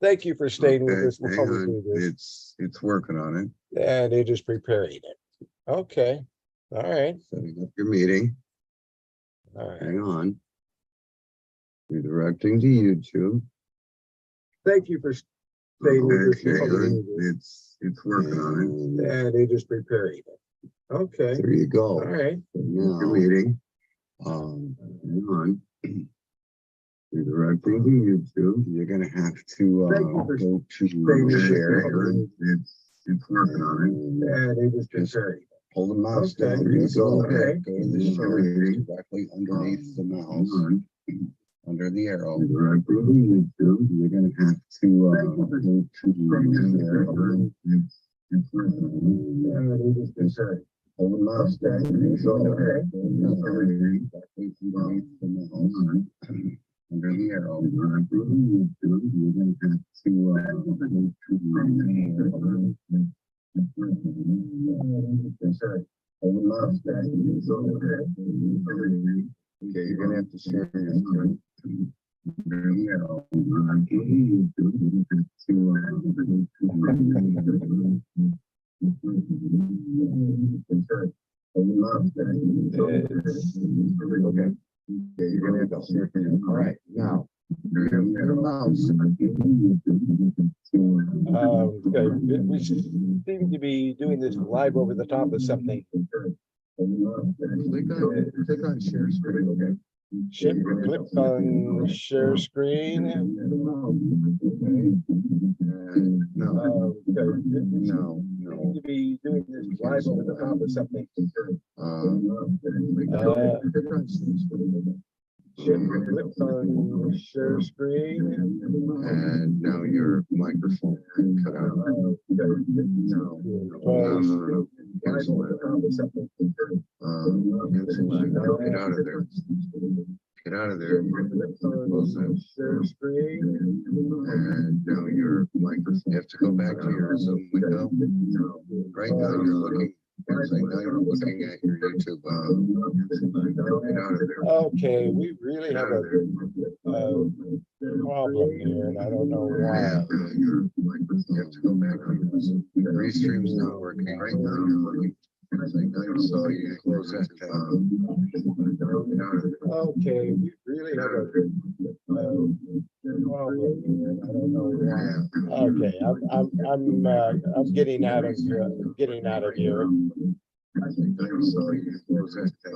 Thank you for staying with Okay, us hang while we on. do this. It's working on it. And it is preparing it. Okay. All right. Setting up your meeting. All right. Hang on. Redirecting to YouTube. Thank you for staying with us Okay, while we do this. it's working on it. And it is preparing it. Okay. There you go. All right. Now, your meeting. Hang on. Redirecting to YouTube. You're gonna have to go to share. It's working on it. And it is preparing it. Pull the mouse Okay. down. Just go Okay. ahead. Go to the share directly underneath the mouse. Under the arrow. You're gonna have to go to share. Pull the mouse down. Under the arrow. You're gonna have to go to Pull the mouse down. Okay, you're gonna have to share your screen. All right, now. Your mouse. Okay. We seem to be doing this live over the top of something. Click on share screen. Okay. Click on share screen. No. No. To be doing this live over the top of something. Click on share screen. And now your microphone cut out. No. Cancel it. Get out of there. Get out of there. Close that. Share screen. And now your microphone. You have to go back to your Zoom window. Right now you're looking. Now you're looking at your YouTube. Get out of there. Okay, we really have a problem here, and I don't know why. Yeah, you have to go back to your Zoom. Restream's not working. Right now you're looking. So you close that tab. Okay, we really have a problem here, and I don't know why. Okay, I'm getting out of here. So you close that tab.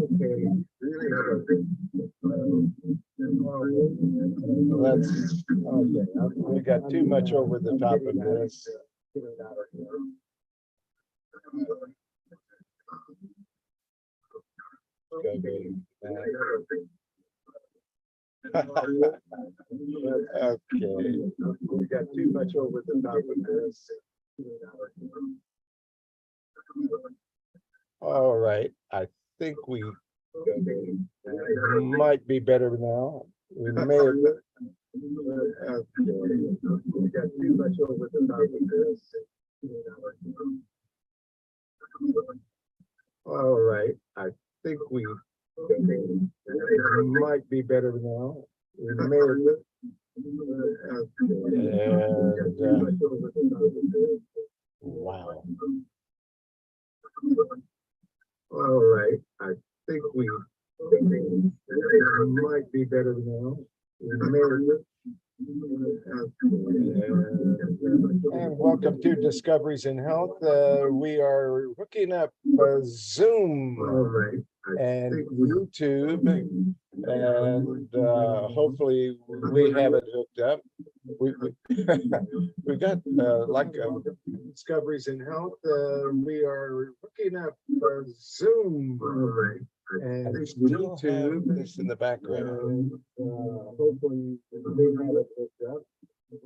Okay, really have a let's okay. We got too much over the top of this. Okay. Okay. We got too much over the top of this. All right. I think we might be better now. We may have. Okay. We got too much over the top of this. All right. I think we might be better now. We may have. And, wow. All right. I think we might be better now. We may have. And welcome to Discoveries in Health. We are hooking up Zoom and YouTube, and hopefully we have it hooked up. We got Discoveries in Health. We are hooking up Zoom and YouTube. This in the background. Hopefully we have it hooked up. It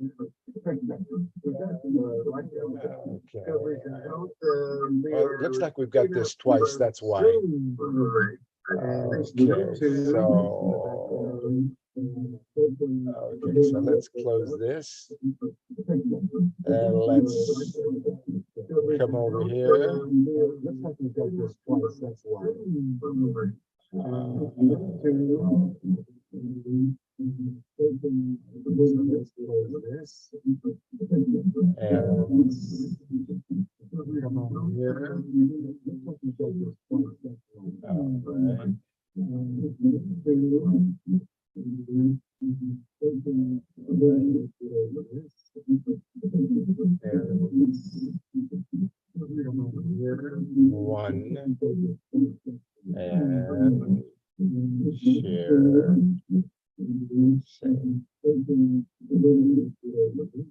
looks like we've got this twice. That's why. Okay, so let's close this and let's come over here. Looks like we've got this twice. That's why.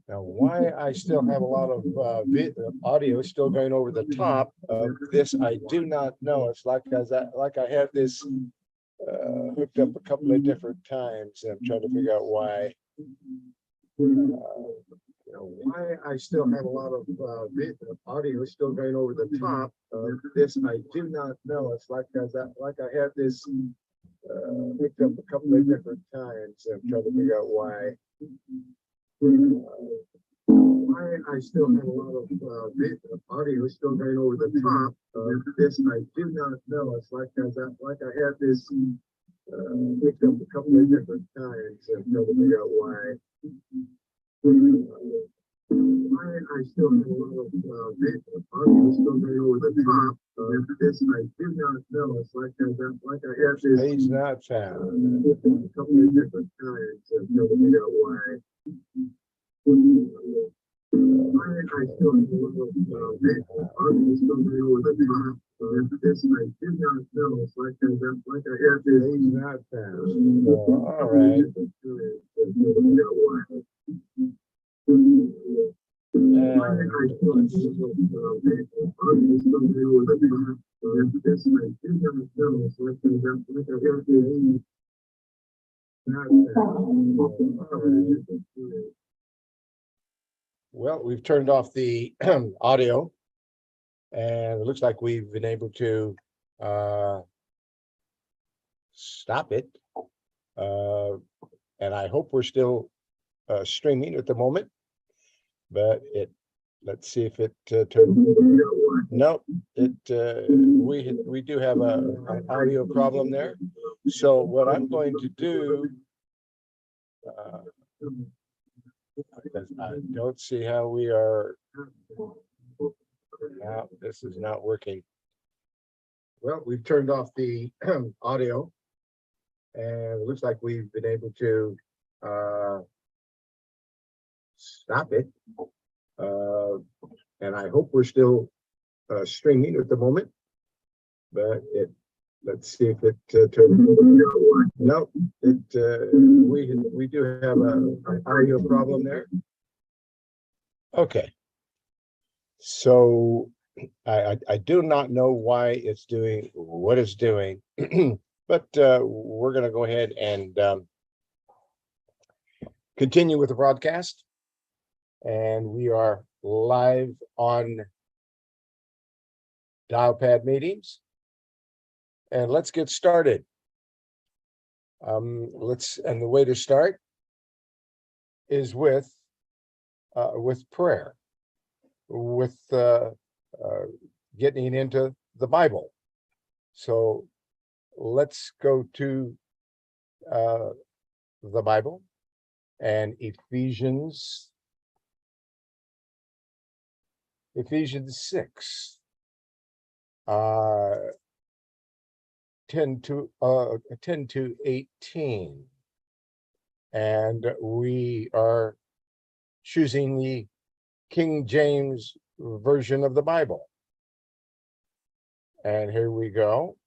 Now, why I still have a lot of audio still going over the top of this, I do not know. It's like I have this hooked up a couple of different times, and I'm trying to figure out why. Why I still have a lot of audio still going over the top of this, I do not know. It's like I have this hooked up a couple of different times, and I'm trying to figure out why. Why I still have a lot of audio still going over the top of this, I do not know. It's like I have this hooked up a couple of different times, and I'm trying to figure out why. Why I still have a lot of audio still going over the top of this, I do not know. It's like I have this page not found a couple of different times, and I'm trying to figure out why. Why I still have a lot of audio still going over the top of this, I do not know. It's like I have this page not found. All right. Well, we've turned off the audio, and it looks like we've been able to stop it. And I hope we're still streaming at the moment, but let's see if it turned. Nope, we do have an audio problem there. So what I'm going to do, because I don't see how we are. Now this is not working. Well, we've turned off the audio, and it looks like we've been able to stop it. And I hope we're still streaming at the moment, but let's see if it turned. No, we do have an audio problem there. Okay, so I do not know why it's doing what it's doing, but we're going to go ahead and continue with the broadcast, and we are live on Dialpad meetings, and let's get started. And the way to start is with prayer, with getting into the Bible. So let's go to the Bible and Ephesians 6. 10 to 18, and we are choosing the King James version of the Bible. And here we go.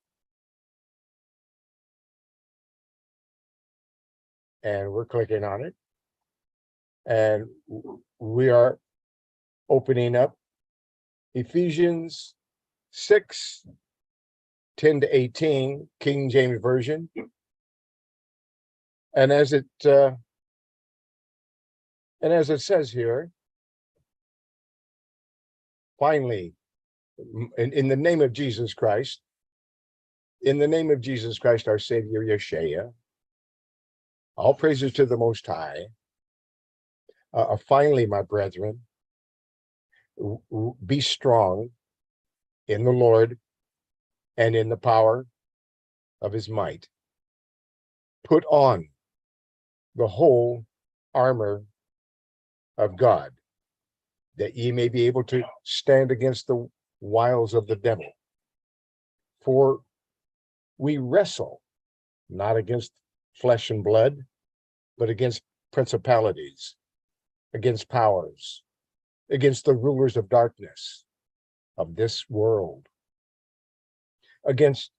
And we're clicking on it, and we are opening up Ephesians 6, 10 to 18, King James Version. And as it says here, finally, in the name of Jesus Christ, our Savior Yeshua, all praises to the Most High. Finally, my brethren, be strong in the Lord and in the power of his might. Put on the whole armor of God, that ye may be able to stand against the wiles of the devil. For we wrestle not against flesh and blood, but against principalities, against powers, against the rulers of darkness of this world, against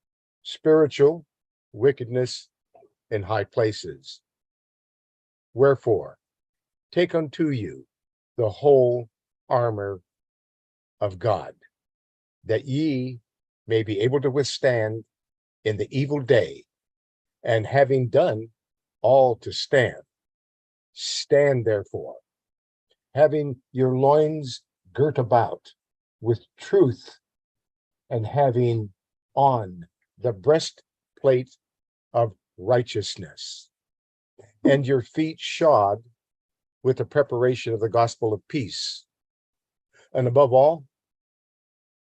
spiritual wickedness in high places. Wherefore, take unto you the whole armor of God, that ye may be able to withstand in the evil day, and having done all to stand, stand therefore, having your loins girt about with truth, and having on the breastplate of righteousness, and your feet shod with the preparation of the gospel of peace. And above all,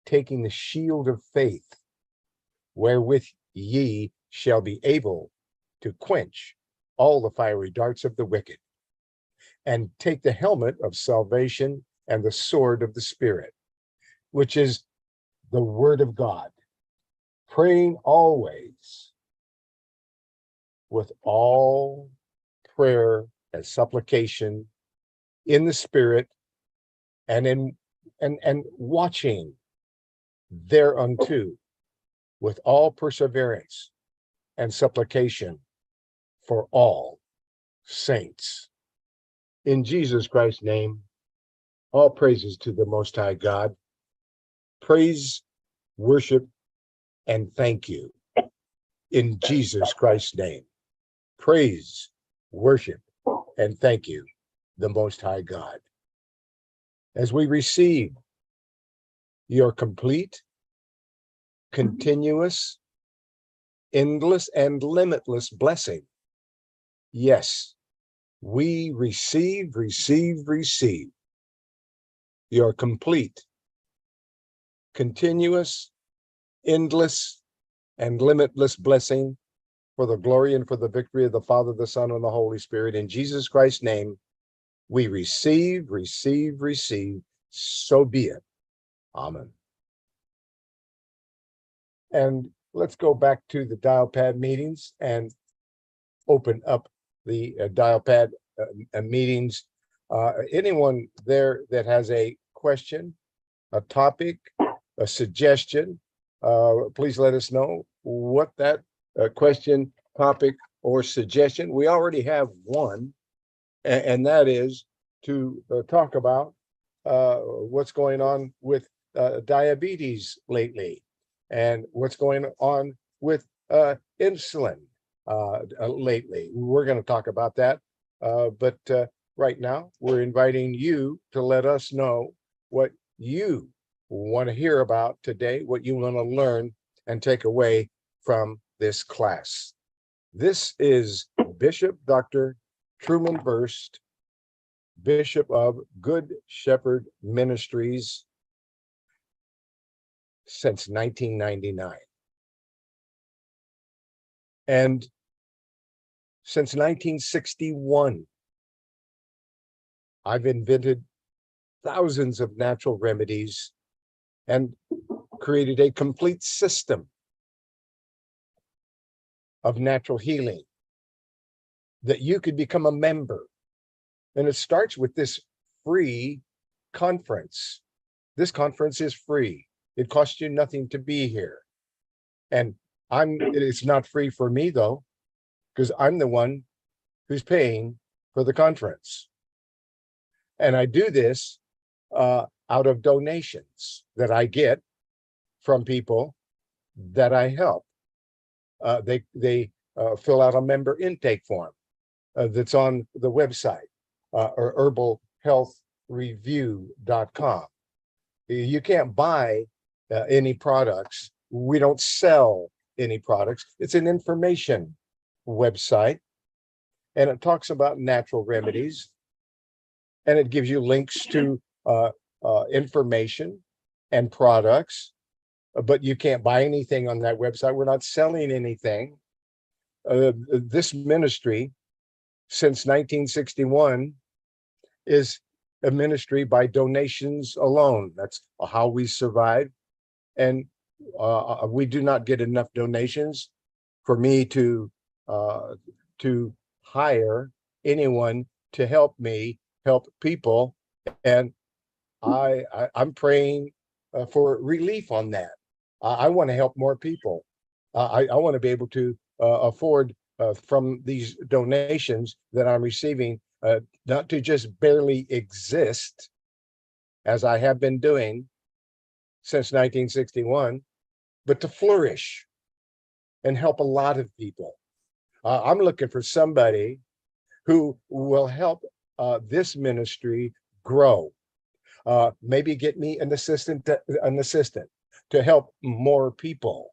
taking the shield of faith, wherewith ye shall be able to quench all the fiery darts of the wicked, and take the helmet of salvation and the sword of the Spirit, which is the word of God, praying always with all prayer and supplication in the Spirit, and watching thereunto with all perseverance and supplication for all saints. In Jesus Christ's name, all praises to the Most High God. Praise, worship, and thank you. In Jesus Christ's name, praise, worship, and thank you, the Most High God. As we receive your complete, continuous, endless, and limitless blessing, yes, we receive your complete, continuous, endless, and limitless blessing for the glory and for the victory of the Father, the Son, and the Holy Spirit. In Jesus Christ's name, we receive. So be it. Amen. And let's go back to the dial pad meetings and open up the dial pad meetings. Anyone there that has a question, a topic, a suggestion, please let us know what that question, topic, or suggestion. We already have one, and that is to talk about what's going on with diabetes lately, and what's going on with insulin lately. We're going to talk about that, but right now we're inviting you to let us know what you want to hear about today, what you want to learn and take away from this class. This is Bishop Dr. Truman Burst, Bishop of Good Shepherd Ministries since 1999. And since 1961, I've invented thousands of natural remedies and created a complete system of natural healing that you could become a member. And it starts with this free conference. This conference is free. It costs you nothing to be here. And it's not free for me though, because I'm the one who's paying for the conference. And I do this out of donations that I get from people that I help. They fill out a member intake form that's on the website, or herbalhealthreview.com. You can't buy any products. We don't sell any products. It's an information website, and it talks about natural remedies, and it gives you links to information and products, but you can't buy anything on that website. We're not selling anything. This ministry, since 1961, is a ministry by donations alone. That's how we survive. And we do not get enough donations for me to hire anyone to help me help people. And I'm praying for relief on that. I want to help more people. I want to be able to afford from these donations that I'm receiving, not to just barely exist, as I have been doing since 1961, but to flourish and help a lot of people. I'm looking for somebody who will help this ministry grow. Maybe get me an assistant to help more people.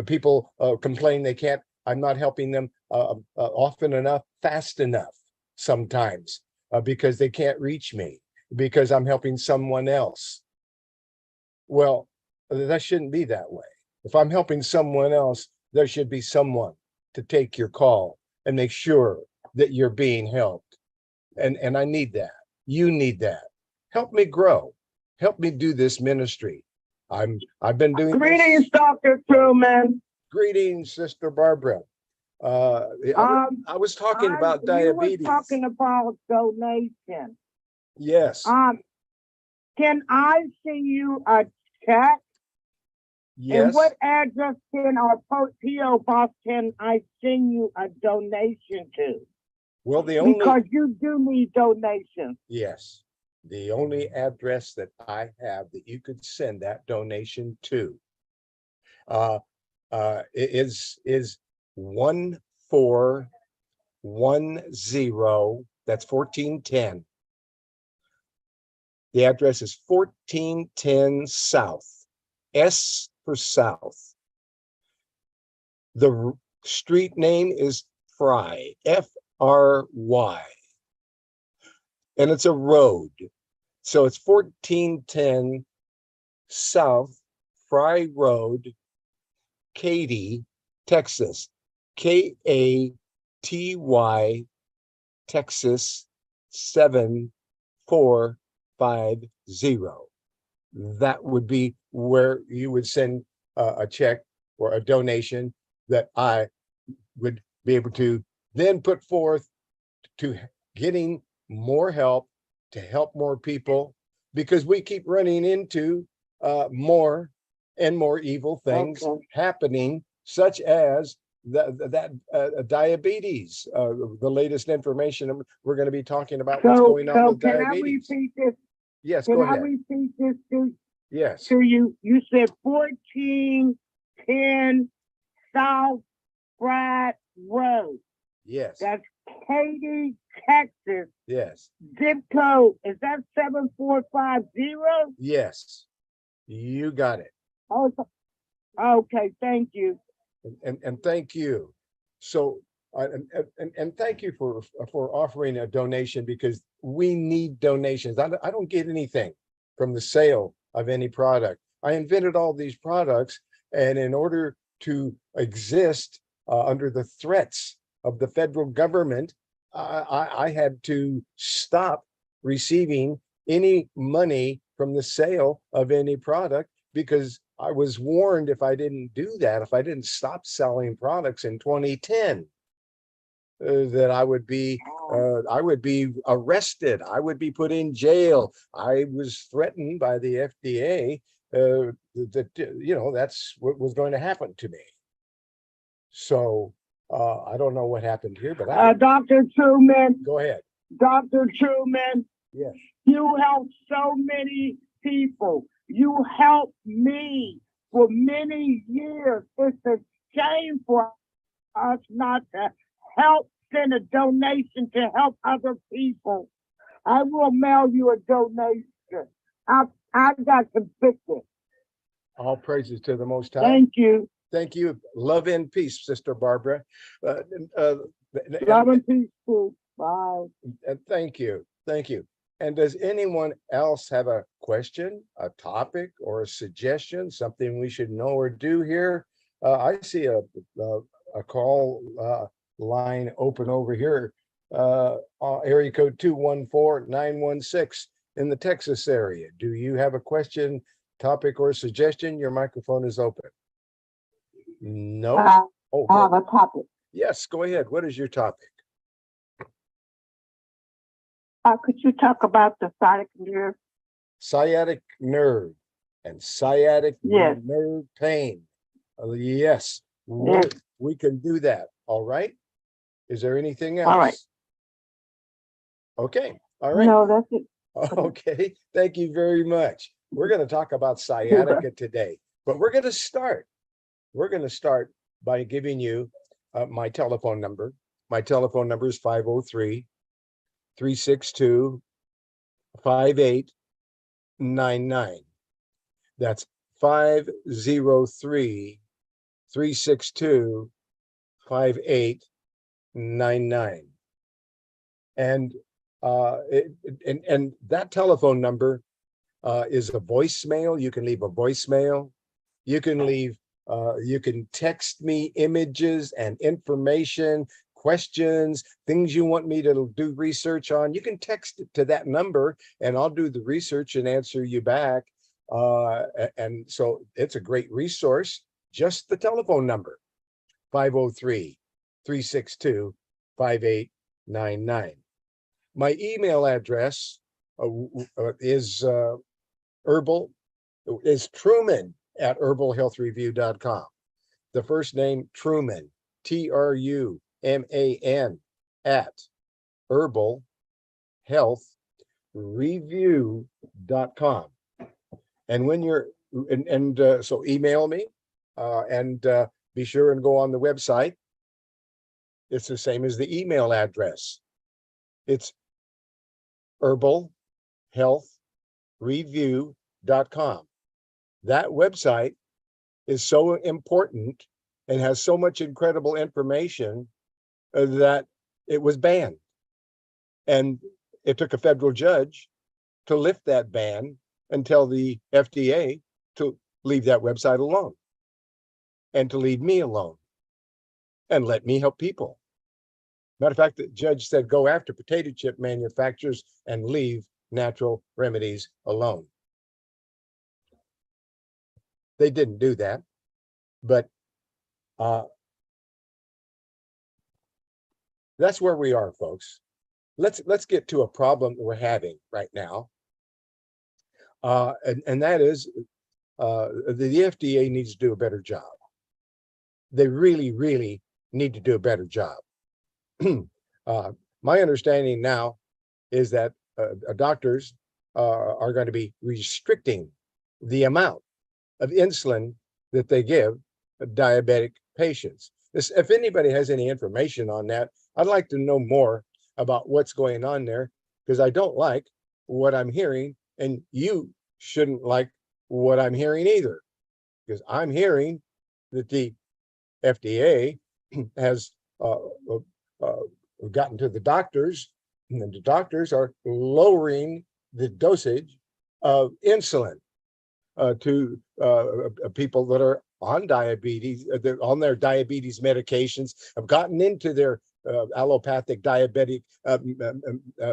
People complain they can't, I'm not helping them often enough, fast enough sometimes, because they can't reach me, because I'm helping someone else. Well, that shouldn't be that way. If I'm helping someone else, there should be someone to take your call and make sure that you're being helped. And I need that. You need that. Help me grow. Help me do this ministry. I've been doing Greetings, Dr. Truman. Greetings, Sister Barbara. I was talking about diabetes. You were talking about donation. Yes. Can I send you a check? Yes. And what address can our PO box can I send you a donation to? Well, because you do need donations. Yes. The only address that I have that you could send that donation to is 1410. That's 1410. The address is 1410 South. S for South. The street name is Fry, Fry. And it's a road. So it's 1410 South Fry Road, Katy, Texas. Katy, Texas 7450. That would be where you would send a check or a donation that I would be able to then put forth to getting more help, to help more people, because we keep running into more and more evil things happening, such as diabetes. The latest information we're going to be talking about what's going on with diabetes. Can I repeat this? Yes, go ahead. Can I repeat this Yes. to you? You said 1410 South Fry Road. Yes. That's Katy, Texas. Yes. Zip code, is that 7450? Yes. You got it. Oh, okay, thank you. And thank you. So and thank you for offering a donation, because we need donations. I don't get anything from the sale of any product. I invented all these products, and in order to exist under the threats of the federal government, I had to stop receiving any money from the sale of any product, because I was warned if I didn't do that, if I didn't stop selling products in 2010, that I would be arrested. I would be put in jail. I was threatened by the FDA that that's what was going to happen to me. So I don't know what happened here, but Dr. Truman. Go ahead. Dr. Truman. Yes. You helped so many people. You helped me for many years. It's a shame for us not to help send a donation to help other people. I will mail you a donation. I got convicted. All praises to the Most High. Thank you. Thank you. Love and peace, Sister Barbara. Love and peace, too. Bye. And thank you. Thank you. And does anyone else have a question, a topic, or a suggestion, something we should know or do here? I see a call line open over here, area code 214-916 in the Texas area. Do you have a question, topic, or suggestion? Your microphone is open. No? I have a topic. Yes, go ahead. What is your topic? Could you talk about the sciatic nerve? Sciatic nerve and sciatic nerve pain. Yes, we can do that. All right. Is there anything else? All right. Okay. All right. No, that's it. Okay. Thank you very much. We're going to talk about sciatica today, but we're going to start. We're going to start by giving you my telephone number. My telephone number is 503-362-5899. That's 503-362-5899. And and that telephone number is a voicemail. You can leave a voicemail. You can leave. You can text me images and information, questions, things you want me to do research on. You can text it to that number, and I'll do the research and answer you back. And so it's a great resource. Just the telephone number, 503-362-5899. My email address is Truman@herbalhealthreview.com. The first name, Truman, TRUMAN, at herbalhealthreview.com. And when you're, so email me and be sure and go on the website. It's the same as the email address. It's herbalhealthreview.com. That website is so important and has so much incredible information that it was banned. And it took a federal judge to lift that ban and tell the FDA to leave that website alone and to leave me alone and let me help people. Matter of fact, the judge said, go after potato chip manufacturers and leave natural remedies alone. They didn't do that, but that's where we are, folks. Let's get to a problem we're having right now, and that is the FDA needs to do a better job. They really, really need to do a better job. My understanding now is that doctors are going to be restricting the amount of insulin that they give diabetic patients. If anybody has any information on that, I'd like to know more about what's going on there, because I don't like what I'm hearing, and you shouldn't like what I'm hearing either, because I'm hearing that the FDA has gotten to the doctors, and the doctors are lowering the dosage of insulin to people that are on diabetes, on their diabetes medications, have gotten into their allopathic diabetic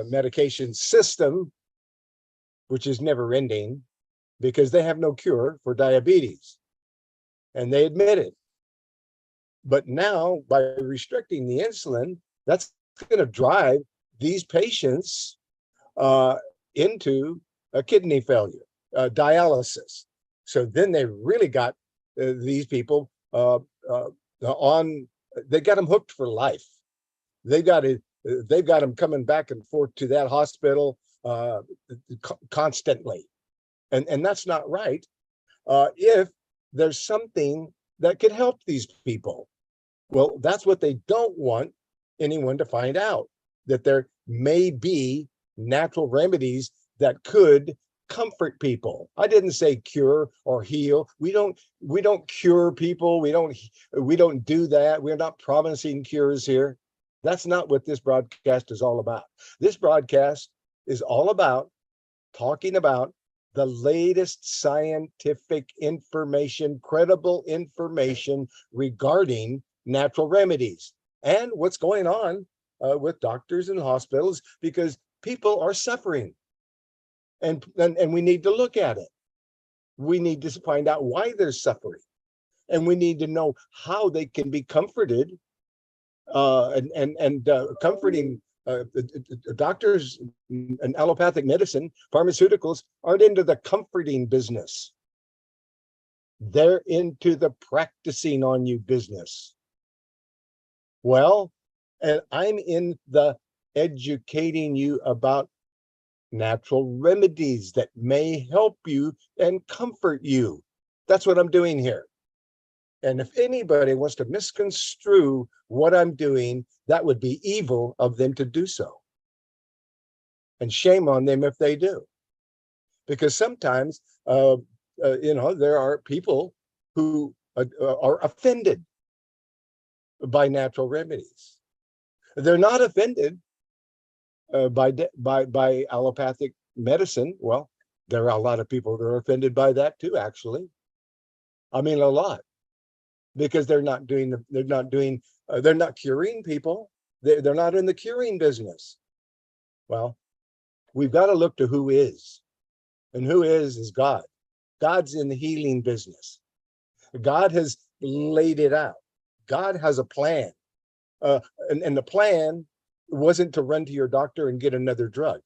medication system, which is never ending because they have no cure for diabetes, and they admit it. But now, by restricting the insulin, that's going to drive these patients into a kidney failure, dialysis. So then they really got these people on. They got them hooked for life. They've got them coming back and forth to that hospital constantly, and that's not right. If there's something that could help these people, well, that's what they don't want anyone to find out, that there may be natural remedies that could comfort people. I didn't say cure or heal. We don't cure people. We don't do that. We're not promising cures here. That's not what this broadcast is all about. This broadcast is all about talking about the latest scientific information, credible information regarding natural remedies and what's going on with doctors and hospitals, because people are suffering, and we need to look at it. We need to find out why they're suffering, and we need to know how they can be comforted. Comforting doctors and allopathic medicine, pharmaceuticals aren't into the comforting business. They're into the practicing on you business. Well, and I'm in the educating you about natural remedies that may help you and comfort you. That's what I'm doing here. And if anybody wants to misconstrue what I'm doing, that would be evil of them to do so. And shame on them if they do. Because sometimes, there are people who are offended by natural remedies. They're not offended by allopathic medicine. Well, there are a lot of people that are offended by that too, actually. I mean, a lot, because they're not curing people. They're not in the curing business. Well, we've got to look to who is, and who is God. God's in the healing business. God has laid it out. God has a plan, and the plan wasn't to run to your doctor and get another drug.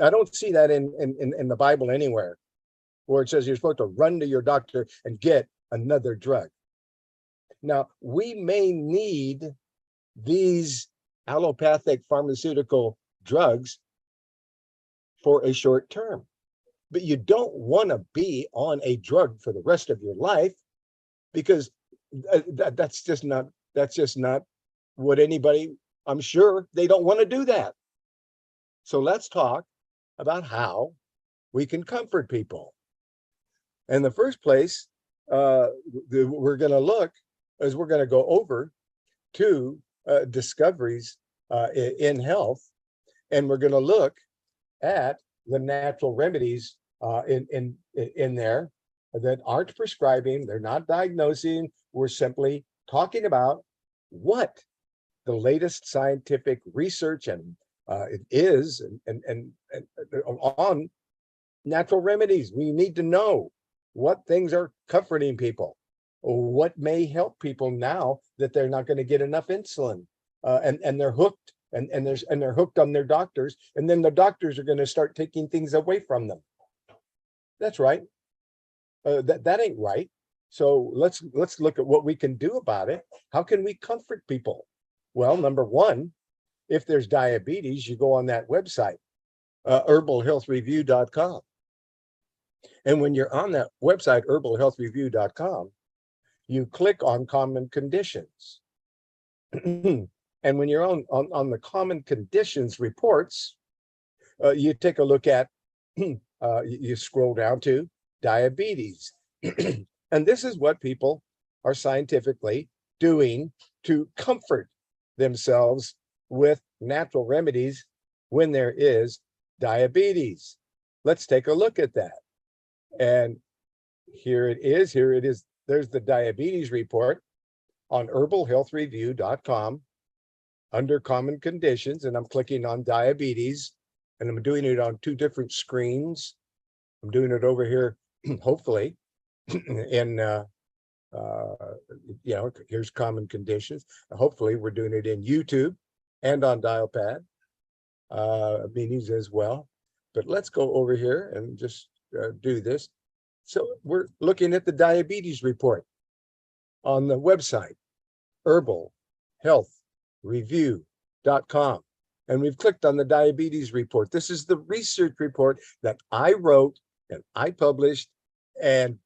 I don't see that in the Bible anywhere, where it says you're supposed to run to your doctor and get another drug. Now, we may need these allopathic pharmaceutical drugs for a short term, but you don't want to be on a drug for the rest of your life, because that's just not what anybody, I'm sure they don't want to do that. So let's talk about how we can comfort people. In the first place, we're going to go over to discoveries in health, and we're going to look at the natural remedies in there that aren't prescribing, they're not diagnosing. We're simply talking about what the latest scientific research and it is and on natural remedies. We need to know what things are comforting people, what may help people now that they're not going to get enough insulin, and they're hooked, and they're hooked on their doctors, and then the doctors are going to start taking things away from them. That's right. That ain't right. So let's look at what we can do about it. How can we comfort people? Well, number one, if there's diabetes, you go on that website, herbalhealthreview.com. And when you're on that website, herbalhealthreview.com, you click on common conditions. And when you're on the common conditions reports, you take a look at, you scroll down to diabetes. And this is what people are scientifically doing to comfort themselves with natural remedies when there is diabetes. Let's take a look at that. And here it is. There's the diabetes report on herbalhealthreview.com under common conditions. And I'm clicking on diabetes, and I'm doing it on two different screens. I'm doing it over here, hopefully, in here's common conditions. Hopefully we're doing it in YouTube and on Dialpad meetings as well. But let's go over here and just do this. So we're looking at the diabetes report on the website, herbalhealthreview.com. And we've clicked on the diabetes report. This is the research report that I wrote and I published, and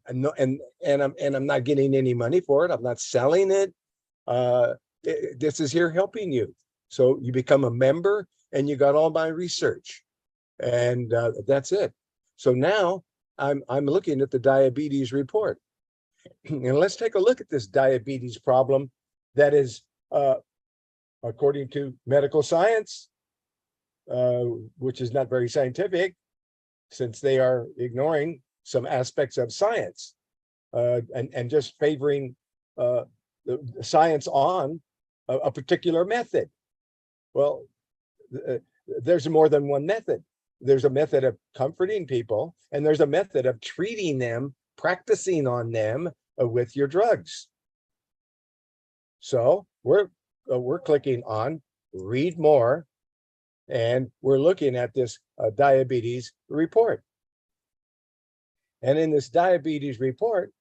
I'm not getting any money for it. I'm not selling it. This is here helping you. So you become a member and you got all my research, and that's it. So now I'm looking at the diabetes report, and let's take a look at this diabetes problem that is, according to medical science, which is not very scientific, since they are ignoring some aspects of science and just favoring the science on a particular method. Well, there's more than one method. There's a method of comforting people, and there's a method of treating them, practicing on them with your drugs. So we're clicking on read more, and we're looking at this diabetes report. And in this diabetes report,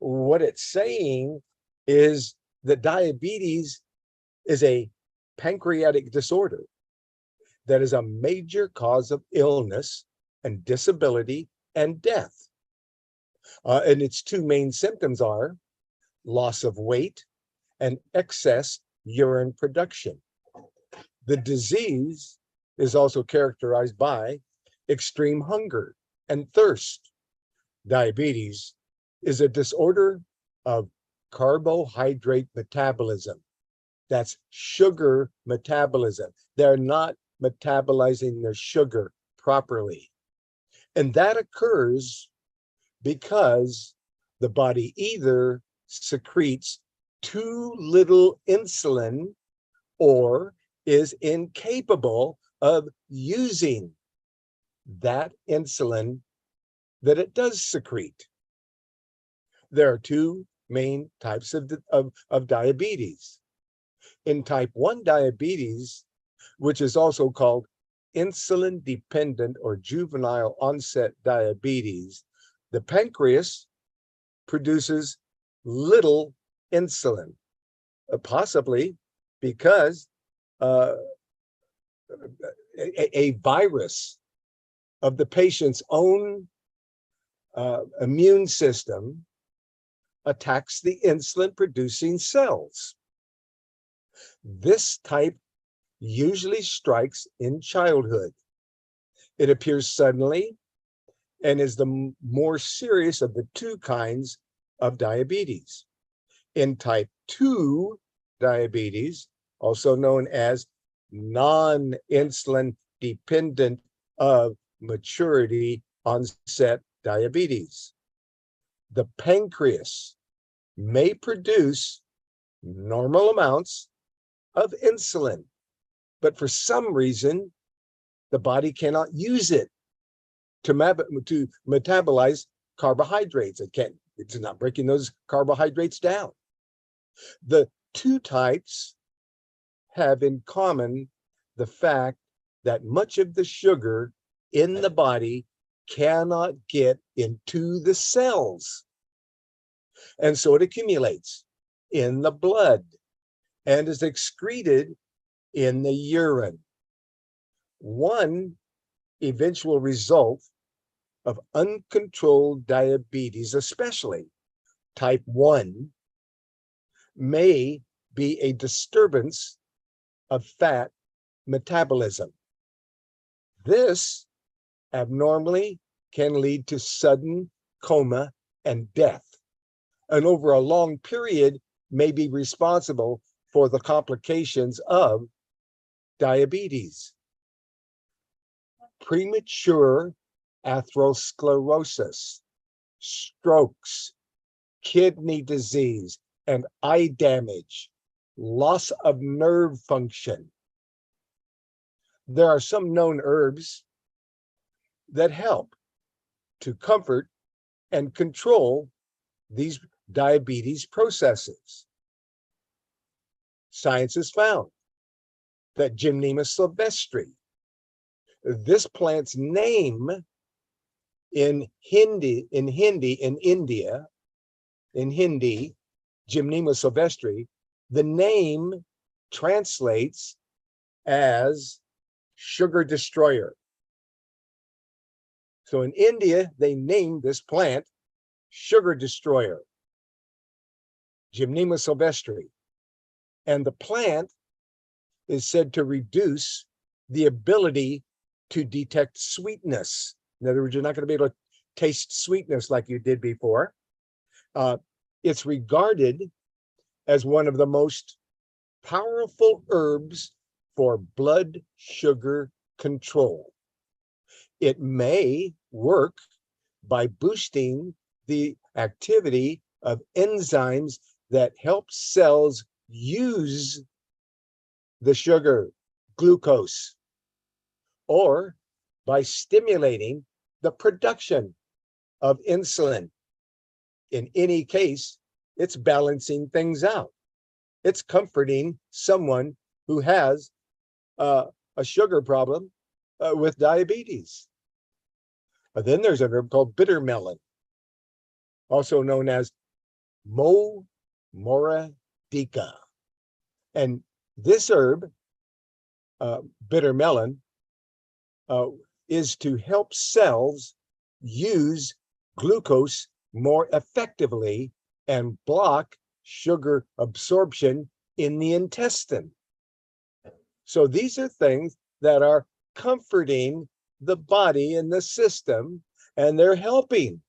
what it's saying is that diabetes is a pancreatic disorder that is a major cause of illness and disability and death. And its two main symptoms are loss of weight and excess urine production. The disease is also characterized by extreme hunger and thirst. Diabetes is a disorder of carbohydrate metabolism. That's sugar metabolism. They're not metabolizing their sugar properly. And that occurs because the body either secretes too little insulin or is incapable of using that insulin that it does secrete. There are two main types of diabetes. In type 1 diabetes, which is also called insulin dependent or juvenile onset diabetes, the pancreas produces little insulin, possibly because a virus of the patient's own immune system attacks the insulin producing cells. This type usually strikes in childhood. It appears suddenly and is the more serious of the two kinds of diabetes. In type 2 diabetes, also known as non-insulin dependent of maturity onset diabetes, the pancreas may produce normal amounts of insulin, but for some reason, the body cannot use it to metabolize carbohydrates. It's not breaking those carbohydrates down. The two types have in common the fact that much of the sugar in the body cannot get into the cells. And so it accumulates in the blood and is excreted in the urine. One eventual result of uncontrolled diabetes, especially type 1, may be a disturbance of fat metabolism. This abnormally can lead to sudden coma and death, and over a long period may be responsible for the complications of diabetes. Premature atherosclerosis, strokes, kidney disease, and eye damage, loss of nerve function. There are some known herbs that help to comfort and control these diabetes processes. Science has found that Gymnema sylvestre, this plant's name in Hindi, Gymnema sylvestre, the name translates as sugar destroyer. So in India, they named this plant sugar destroyer, Gymnema sylvestre. And the plant is said to reduce the ability to detect sweetness. In other words, you're not going to be able to taste sweetness like you did before. It's regarded as one of the most powerful herbs for blood sugar control. It may work by boosting the activity of enzymes that help cells use the sugar, glucose, or by stimulating the production of insulin. In any case, it's balancing things out. It's comforting someone who has a sugar problem with diabetes. But then there's an herb called bitter melon, also known as Montmorillonite. indica. And this herb, bitter melon, is to help cells use glucose more effectively and block sugar absorption in the intestine. So these are things that are comforting the body and the system, and they're helping.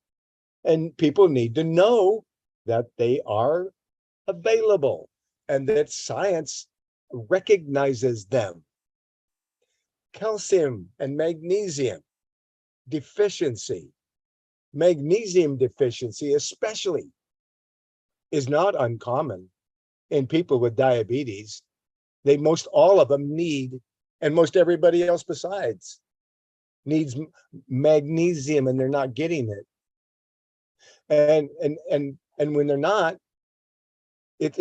And people need to know that they are available and that science recognizes them. Calcium and magnesium deficiency, magnesium deficiency especially, is not uncommon in people with diabetes. Most all of them need, and most everybody else besides needs magnesium, and they're not getting it. And when they're not, it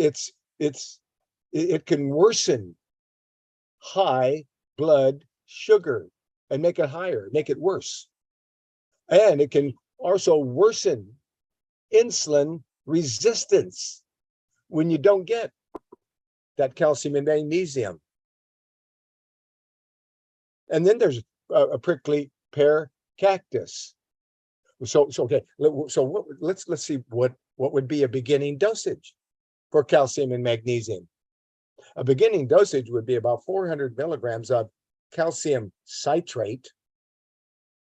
can worsen high blood sugar and make it higher, make it worse. And it can also worsen insulin resistance when you don't get that calcium and magnesium. And then there's a prickly pear cactus. So okay. So let's see what would be a beginning dosage for calcium and magnesium. A beginning dosage would be about 400 milligrams of calcium citrate,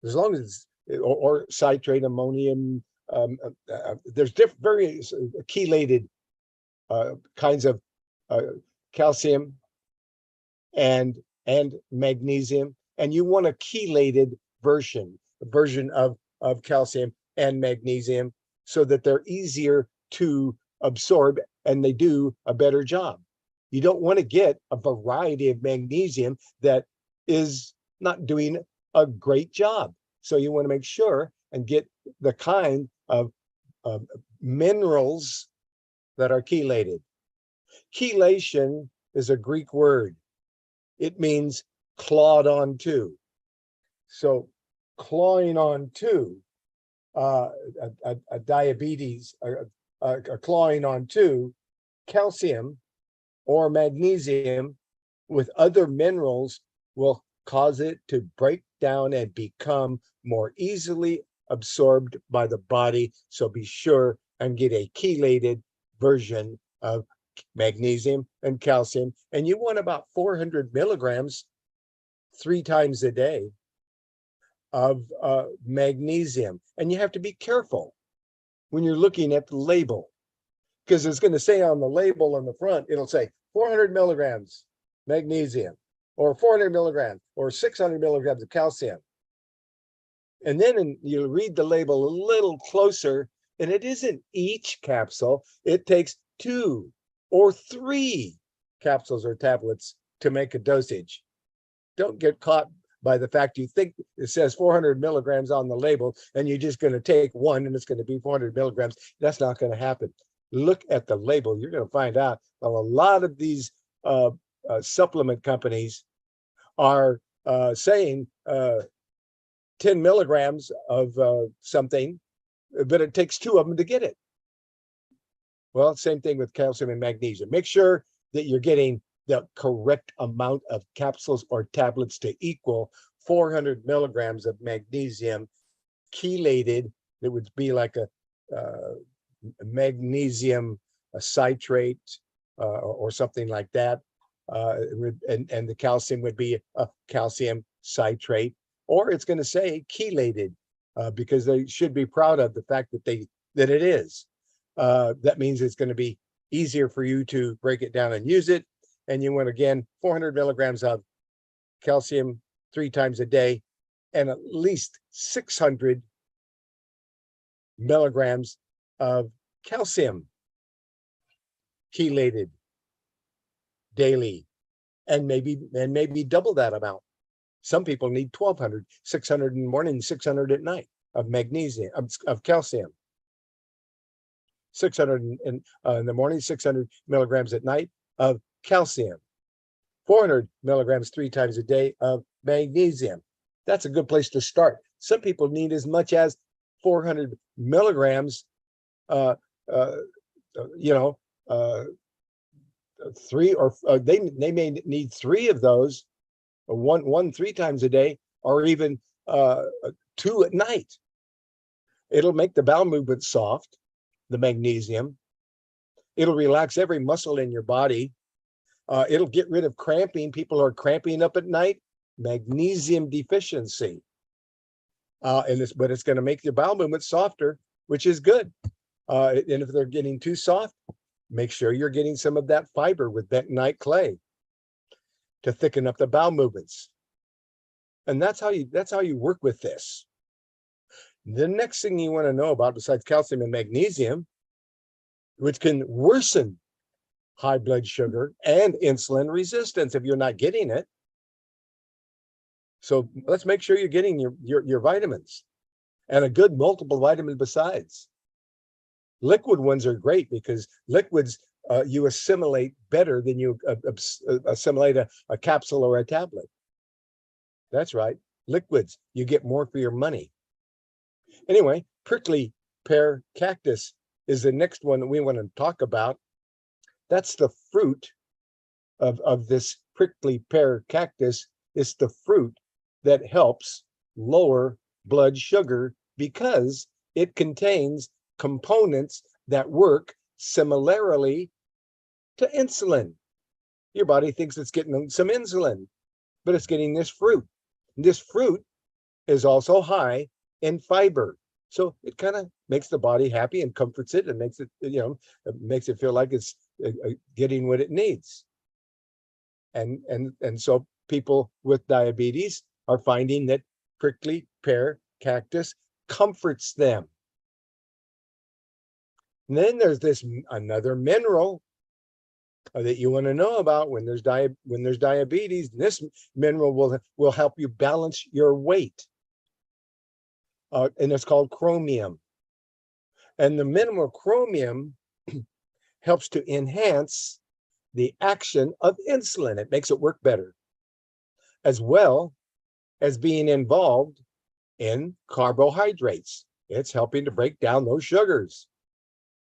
as long as or citrate, ammonium. There's various chelated kinds of calcium and magnesium, and you want a chelated version of calcium and magnesium so that they're easier to absorb and they do a better job. You don't want to get a variety of magnesium that is not doing a great job. So you want to make sure and get the kind of minerals that are chelated. Chelation is a Greek word. It means clawed onto. So clawing onto a diabetes, clawing onto calcium or magnesium with other minerals will cause it to break down and become more easily absorbed by the body. So be sure and get a chelated version of magnesium and calcium. And you want about 400 milligrams 3 times a day of magnesium. And you have to be careful when you're looking at the label, because it's going to say on the label on the front, it'll say 400 milligrams magnesium or 400 milligrams or 600 milligrams of calcium. And then you'll read the label a little closer, and it isn't each capsule. It takes 2 or 3 capsules or tablets to make a dosage. Don't get caught by the fact you think it says 400 milligrams on the label and you're just going to take one and it's going to be 400 milligrams. That's not going to happen. Look at the label. You're going to find out a lot of these supplement companies are saying 10 milligrams of something, but it takes 2 of them to get it. Well, same thing with calcium and magnesium. Make sure that you're getting the correct amount of capsules or tablets to equal 400 milligrams of magnesium chelated. It would be like a magnesium citrate or something like that. And the calcium would be a calcium citrate, or it's going to say chelated because they should be proud of the fact that it is. That means it's going to be easier for you to break it down and use it. And you want, again, 400 milligrams of calcium 3 times a day and at least 600 milligrams of calcium chelated daily, and maybe double that amount. Some people need 1,200, 600 in the morning, 600 at night of magnesium, of calcium. 600 in the morning, 600 milligrams at night of calcium. 400 milligrams 3 times a day of magnesium. That's a good place to start. Some people need as much as 400 milligrams, three or they may need three of those, or one 3 times a day, or even 2 at night. It'll make the bowel movement soft, the magnesium. It'll relax every muscle in your body. It'll get rid of cramping. People are cramping up at night, magnesium deficiency. But it's going to make your bowel movement softer, which is good. And if they're getting too soft, make sure you're getting some of that fiber with bentonite clay to thicken up the bowel movements. And that's how you work with this. The next thing you want to know about, besides calcium and magnesium, which can worsen high blood sugar and insulin resistance if you're not getting it. So let's make sure you're getting your vitamins, and a good multiple vitamin besides. Liquid ones are great because liquids you assimilate better than you assimilate a capsule or a tablet. That's right, liquids, you get more for your money. Anyway, prickly pear cactus is the next one that we want to talk about. That's the fruit of this prickly pear cactus. It's the fruit that helps lower blood sugar because it contains components that work similarly to insulin. Your body thinks it's getting some insulin, but it's getting this fruit. This fruit is also high in fiber. So it kind of makes the body happy and comforts it and makes it, makes it feel like it's getting what it needs. And so people with diabetes are finding that prickly pear cactus comforts them. And then there's another mineral that you want to know about when there's diabetes. This mineral will help you balance your weight. And it's called chromium. And the mineral chromium helps to enhance the action of insulin. It makes it work better, as well as being involved in carbohydrates. It's helping to break down those sugars.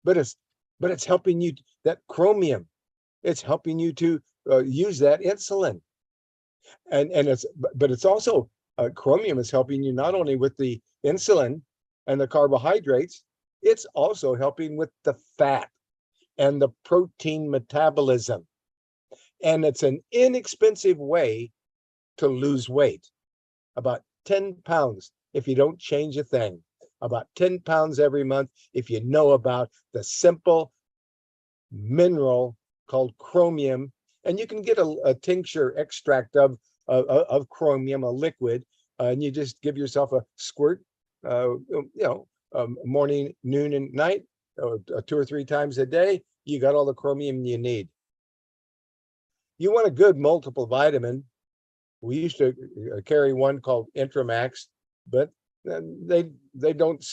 But it's helping you, that chromium, it's helping you to use that insulin. And it's also, chromium is helping you not only with the insulin and the carbohydrates, it's also helping with the fat and the protein metabolism. And it's an inexpensive way to lose weight. About 10 pounds if you don't change a thing. About 10 pounds every month if you know about the simple mineral called chromium. And you can get a tincture extract of chromium, a liquid, and you just give yourself a squirt, morning, noon, and night, 2 or 3 times a day. You got all the chromium you need. You want a good multiple vitamin. We used to carry one called Intramax, but they don't.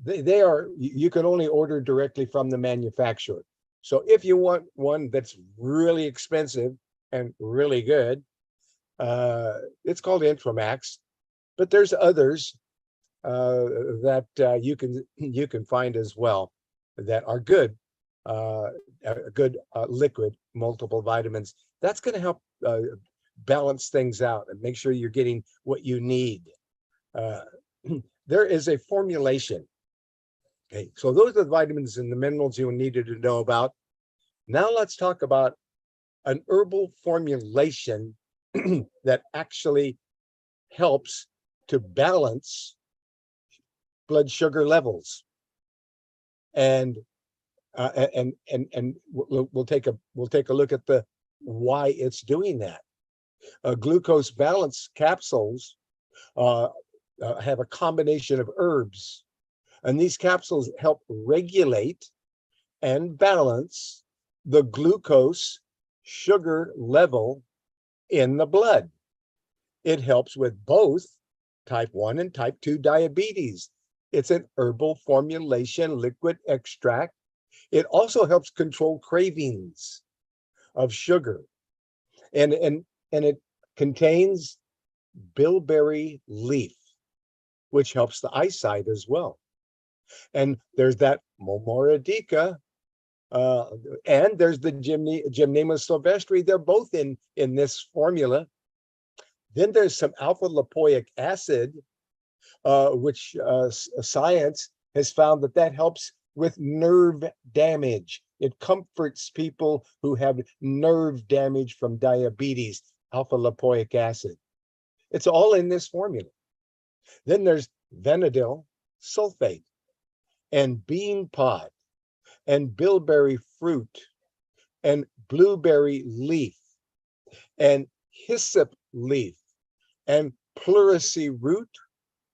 They are. You can only order directly from the manufacturer. So if you want one that's really expensive and really good, it's called Intramax. But there's others that you can find as well that are good, good liquid multiple vitamins. That's going to help balance things out and make sure you're getting what you need. There is a formulation. Okay, so those are the vitamins and the minerals you needed to know about. Now let's talk about an herbal formulation that actually helps to balance blood sugar levels. And we'll take a look at the why it's doing that. Glucose balance capsules have a combination of herbs, and these capsules help regulate and balance the glucose sugar level in the blood. It helps with both type 1 and type 2 diabetes. It's an herbal formulation, liquid extract. It also helps control cravings of sugar. And it contains bilberry leaf, which helps the eyesight as well. And there's that Montmorillonite And there's the Gymnema sylvestre. They're both in this formula. Then there's some alpha lipoic acid, which science has found that helps with nerve damage. It comforts people who have nerve damage from diabetes, alpha lipoic acid. It's all in this formula. Then there's vanadil sulfate and bean pod and bilberry fruit and blueberry leaf and hyssop leaf and pleurisy root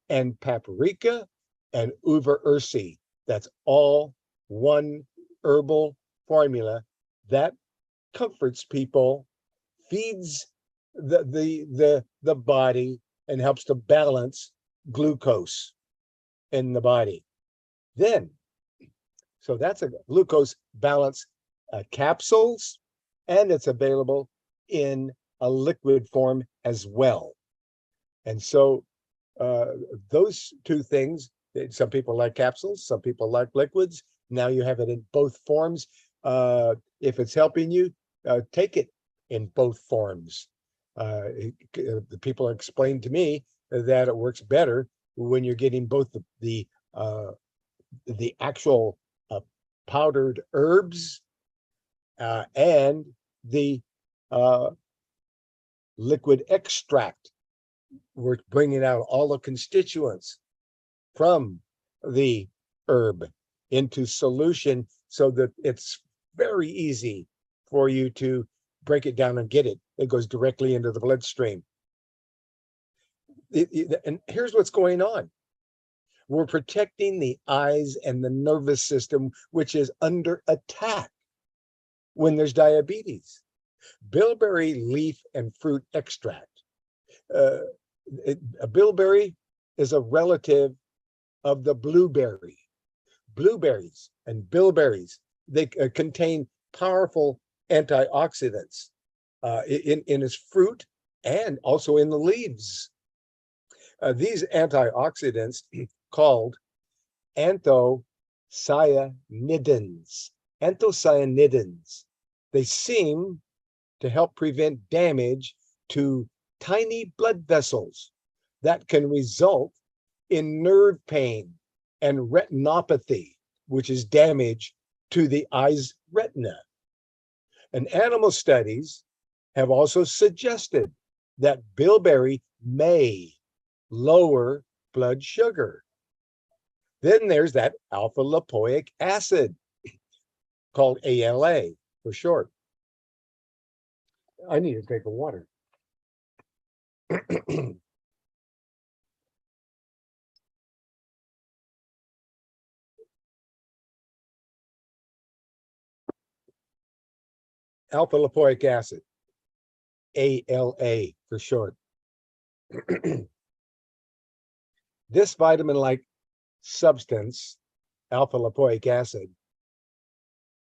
and paprika and uva ursi. That's all one herbal formula that comforts people, feeds the body, and helps to balance glucose in the body. Then, so that's a glucose balance capsules, and it's available in a liquid form as well. And so those two things, some people like capsules, some people like liquids. Now you have it in both forms. If it's helping you, take it in both forms. The people explained to me that it works better when you're getting both the actual powdered herbs and the liquid extract. We're bringing out all the constituents from the herb into solution so that it's very easy for you to break it down and get it. It goes directly into the bloodstream. And here's what's going on. We're protecting the eyes and the nervous system, which is under attack when there's diabetes. Bilberry leaf and fruit extract. A bilberry is a relative of the blueberry. Blueberries and bilberries, they contain powerful antioxidants in its fruit and also in the leaves. These antioxidants called anthocyanidins. Anthocyanidins. They seem to help prevent damage to tiny blood vessels that can result in nerve pain and retinopathy, which is damage to the eye's retina. And animal studies have also suggested that bilberry may lower blood sugar. Then there's that alpha lipoic acid called ALA for short. I need to take a water. Alpha lipoic acid, ALA for short. This vitamin-like substance, alpha lipoic acid,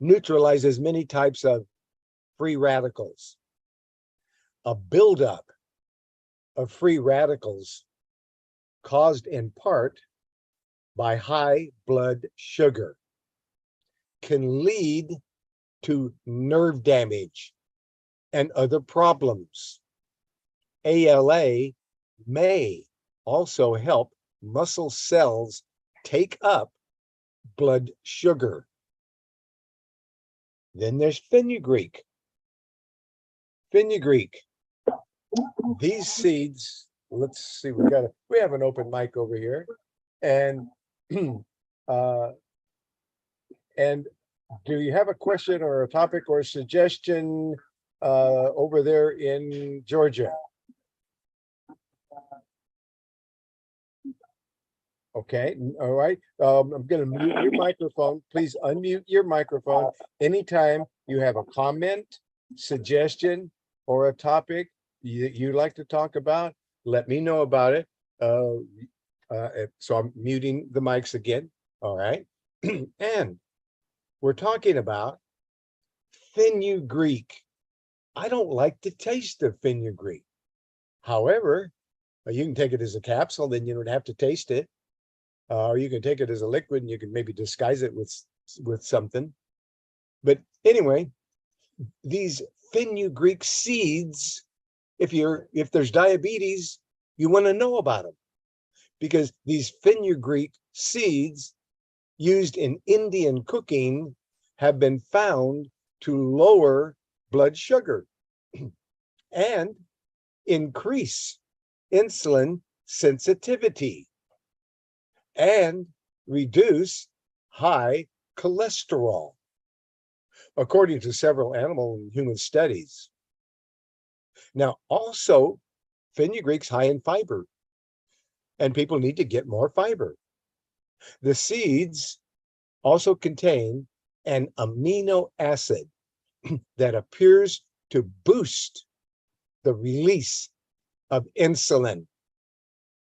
neutralizes many types of free radicals. A buildup of free radicals caused in part by high blood sugar can lead to nerve damage and other problems. ALA may also help muscle cells take up blood sugar. Then there's fenugreek. Fenugreek. These seeds, let's see, we have an open mic over here. And and do you have a question or a topic or a suggestion over there in Georgia? Okay, all right. I'm going to mute your microphone. Please unmute your microphone anytime you have a comment, suggestion, or a topic you'd like to talk about. Let me know about it. So I'm muting the mics again. All right. And we're talking about fenugreek. I don't like the taste of fenugreek. However, you can take it as a capsule, then you don't have to taste it. Or you can take it as a liquid and you can maybe disguise it with something. But anyway, these fenugreek seeds, if there's diabetes, you want to know about them, because these fenugreek seeds used in Indian cooking have been found to lower blood sugar and increase insulin sensitivity and reduce high cholesterol, according to several animal and human studies. Now, also, fenugreek's high in fiber, and people need to get more fiber. The seeds also contain an amino acid that appears to boost the release of insulin.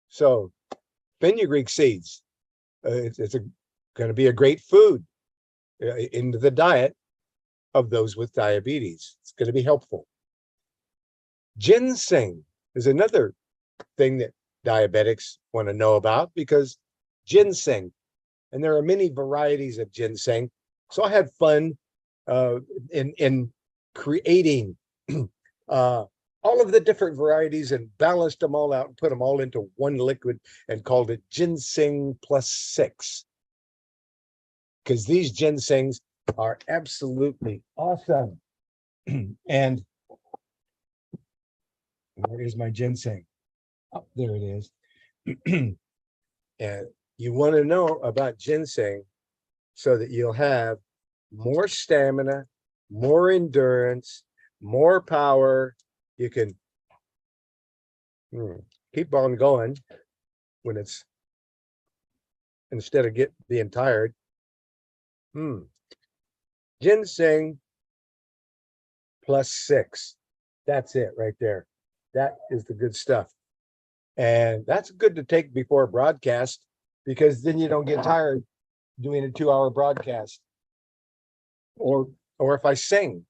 So, fenugreek seeds, it's going to be a great food into the diet of those with diabetes. It's going to be helpful. Ginseng is another thing that diabetics want to know about, because ginseng, and there are many varieties of ginseng. So I had fun in creating all of the different varieties and balanced them all out and put them all into one liquid and called it ginseng plus 6. Because these ginsengs are absolutely awesome. And where is my ginseng? Oh, there it is. And you want to know about ginseng so that you'll have more stamina, more endurance, more power. You can keep on going when it's, instead of being tired. Ginseng plus 6. That's it right there. That is the good stuff. And that's good to take before a broadcast, because then you don't get tired doing a 2-hour broadcast. Or if I sing,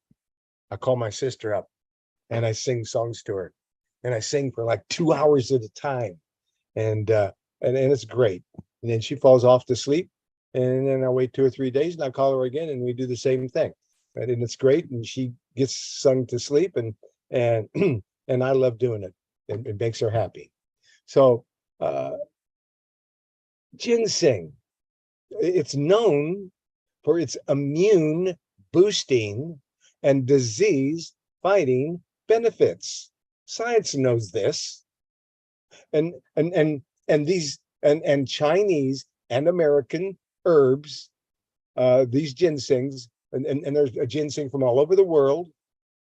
I call my sister up and I sing songs to her, and I sing for like 2 hours at a time. And it's great. And then she falls off to sleep, and then I wait 2 or 3 days and I call her again and we do the same thing. And it's great. And she gets sung to sleep, and and I love doing it. It makes her happy. So ginseng, it's known for its immune boosting and disease fighting benefits. Science knows this. And these and Chinese and American herbs, these ginsengs, and there's a ginseng from all over the world,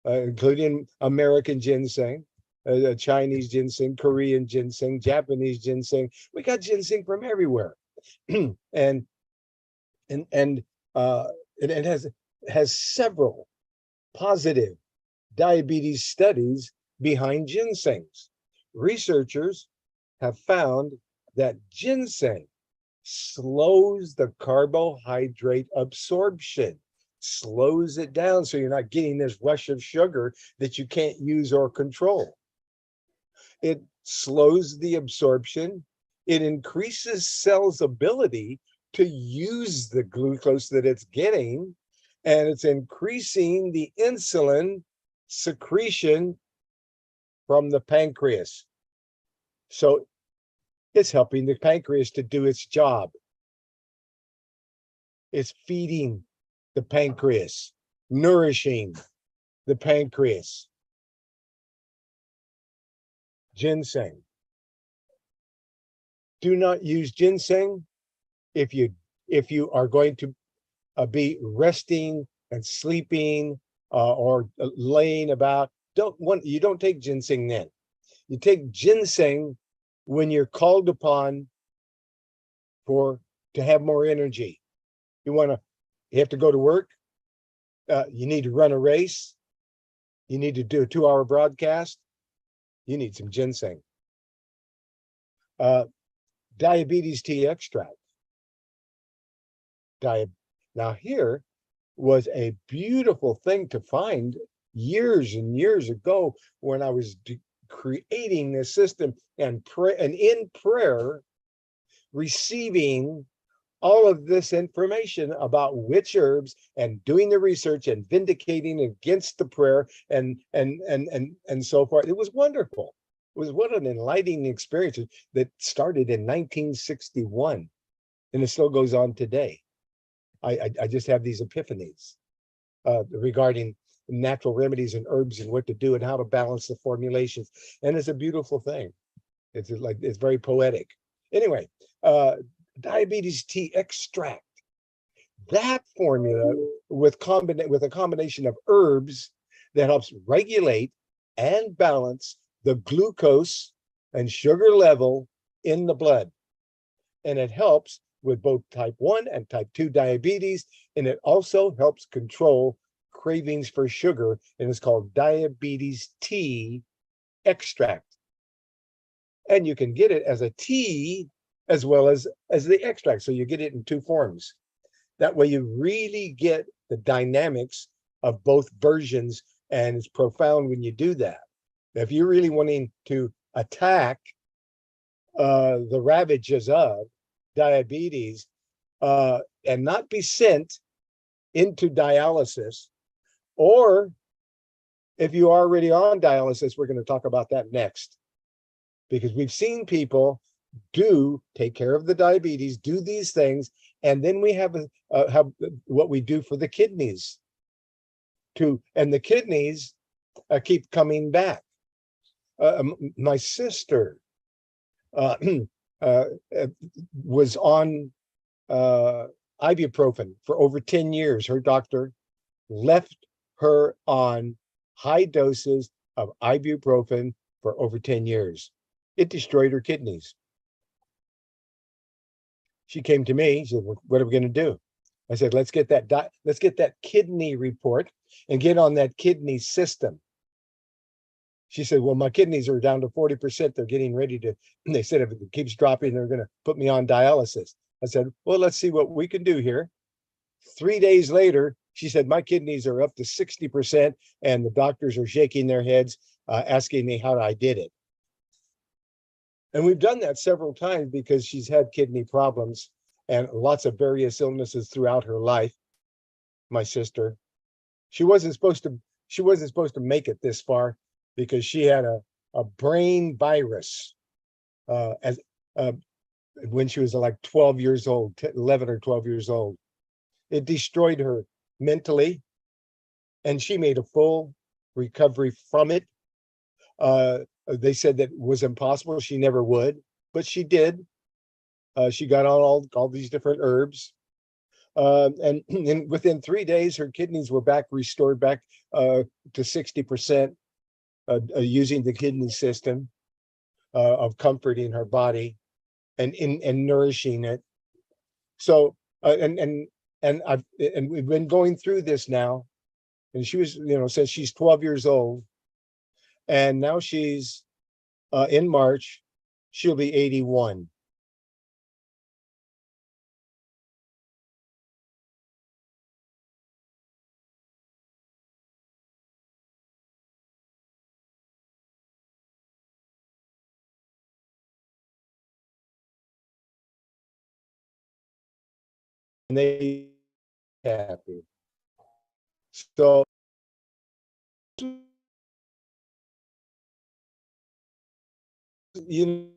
including American ginseng, Chinese ginseng, Korean ginseng, Japanese ginseng. We got ginseng from everywhere. and it has several positive diabetes studies behind ginsengs. Researchers have found that ginseng slows the carbohydrate absorption, slows it down, so you're not getting this rush of sugar that you can't use or control. It slows the absorption. It increases cells' ability to use the glucose that it's getting, and it's increasing the insulin secretion from the pancreas. So it's helping the pancreas to do its job. It's feeding the pancreas, nourishing the pancreas. Ginseng. Do not use ginseng if you are going to be resting and sleeping or laying about. You don't take ginseng then. You take ginseng when you're called upon to have more energy. You have to go to work. You need to run a race. You need to do a 2-hour broadcast. You need some ginseng. Diabetes tea extract. Now here was a beautiful thing to find years and years ago when I was creating this system and in prayer, receiving all of this information about which herbs and doing the research and vindicating against the prayer and so forth. It was wonderful. It was what an enlightening experience that started in 1961 and it still goes on today. I just have these epiphanies regarding natural remedies and herbs and what to do and how to balance the formulations. And it's a beautiful thing. It's like, it's very poetic. Anyway, diabetes tea extract, that formula with a combination of herbs that helps regulate and balance the glucose and sugar level in the blood. And it helps with both type 1 and type 2 diabetes. And it also helps control cravings for sugar. And it's called diabetes tea extract. And you can get it as a tea as well as the extract. So you get it in two forms. That way you really get the dynamics of both versions, and it's profound when you do that. If you're really wanting to attack the ravages of diabetes and not be sent into dialysis, or if you are already on dialysis, we're going to talk about that next, because we've seen people do take care of the diabetes, do these things, and then we have what we do for the kidneys too, and the kidneys keep coming back. My sister was on ibuprofen for over 10 years. Her doctor left her on high doses of ibuprofen for over 10 years. It destroyed her kidneys. She came to me. She said, "What are we going to do?" I said, let's get that kidney report and get on that kidney system." She said, "Well, my kidneys are down to 40%. They're getting ready to," they said, "if it keeps dropping, they're going to put me on dialysis." I said, "Well, let's see what we can do here." 3 days later, she said, "My kidneys are up to 60%, and the doctors are shaking their heads, asking me how I did it." And we've done that several times because she's had kidney problems and lots of various illnesses throughout her life. My sister, she wasn't supposed to make it this far because she had a brain virus as when she was like 12 years old, 11 or 12 years old. It destroyed her mentally, and she made a full recovery from it. They said that was impossible. She never would, but she did. She got on all these different herbs. And within 3 days, her kidneys were restored back to 60%, using the kidney system of comforting her body and nourishing it. So, and we've been going through this now, and she was, since she's 12 years old, and now she's in March, she'll be 81. And they happy. So you know,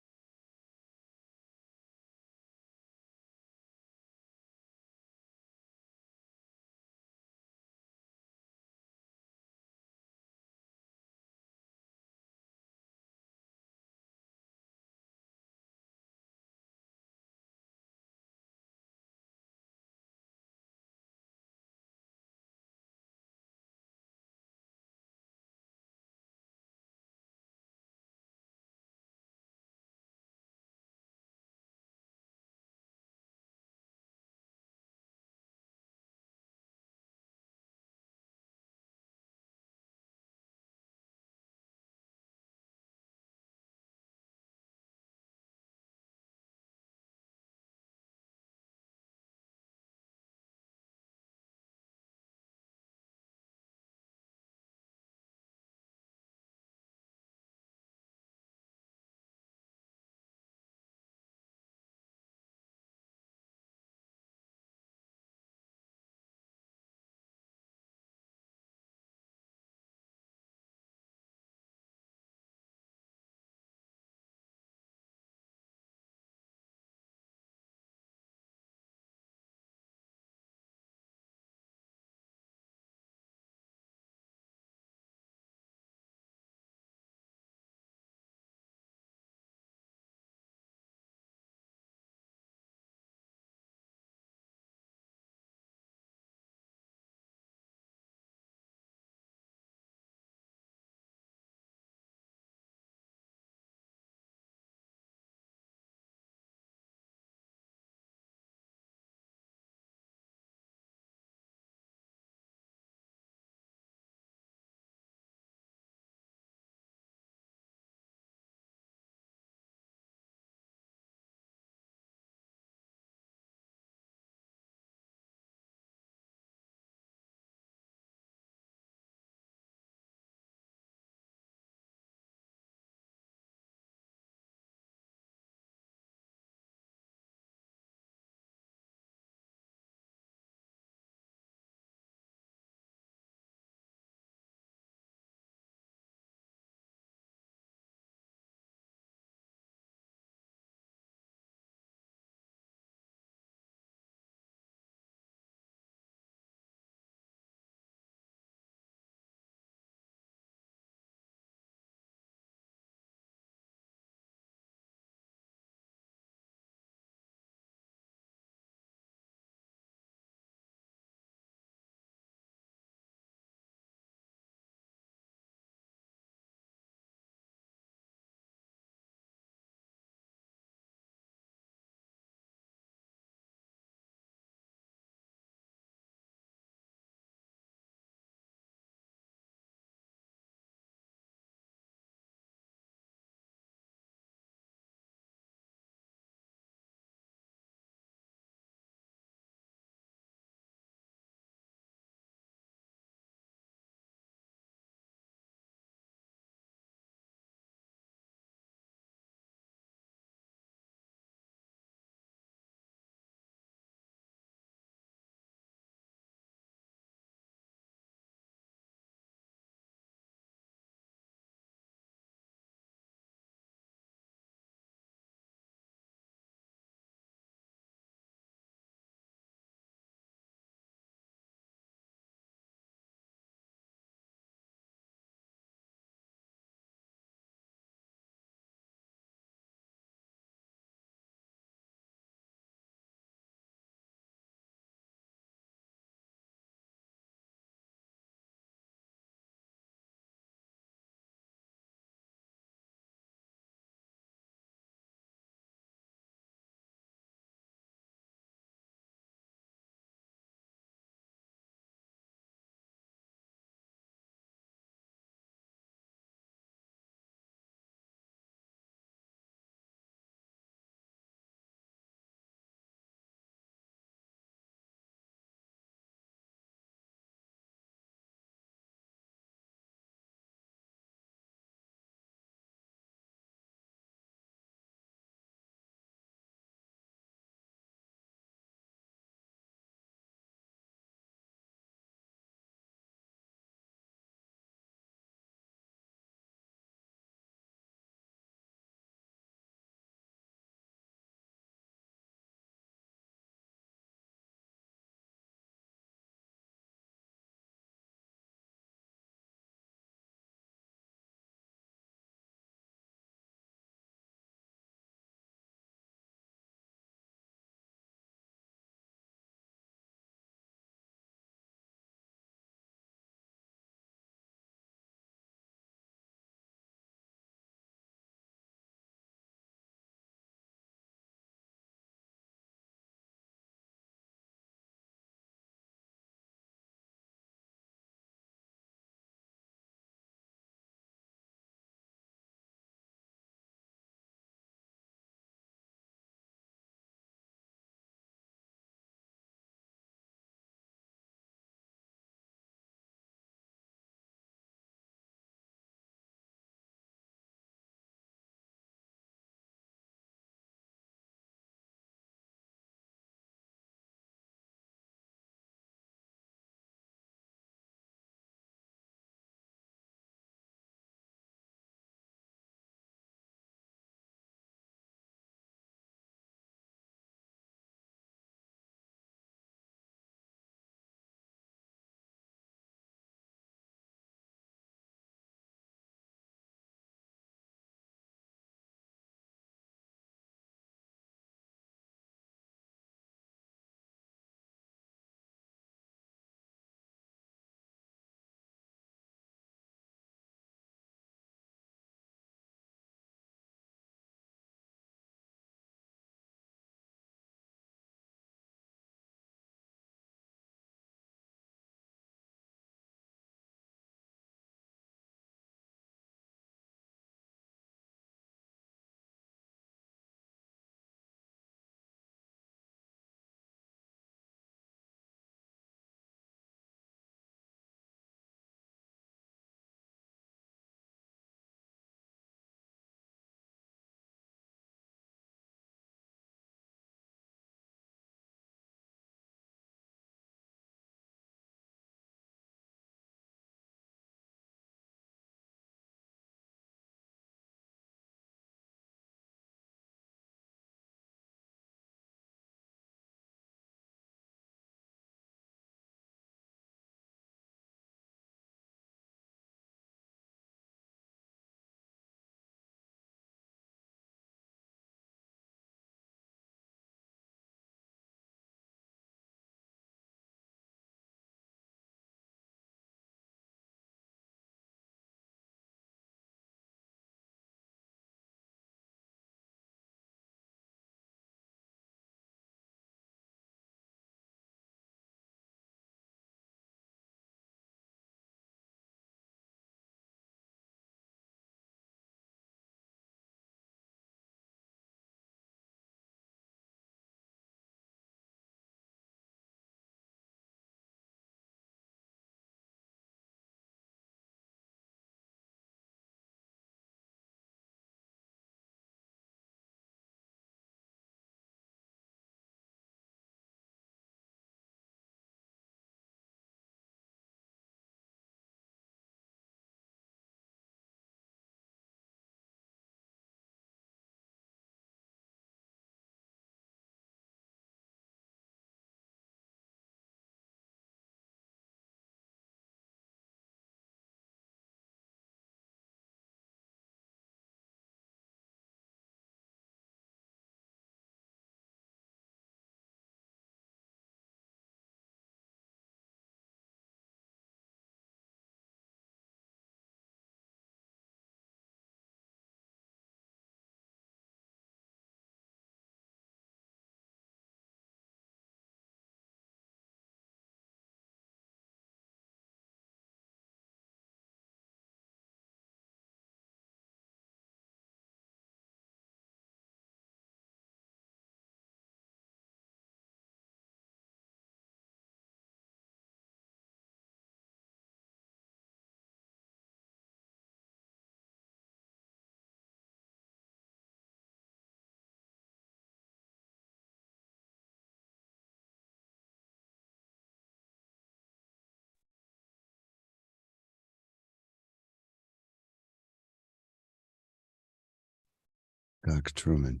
Dr. Truman,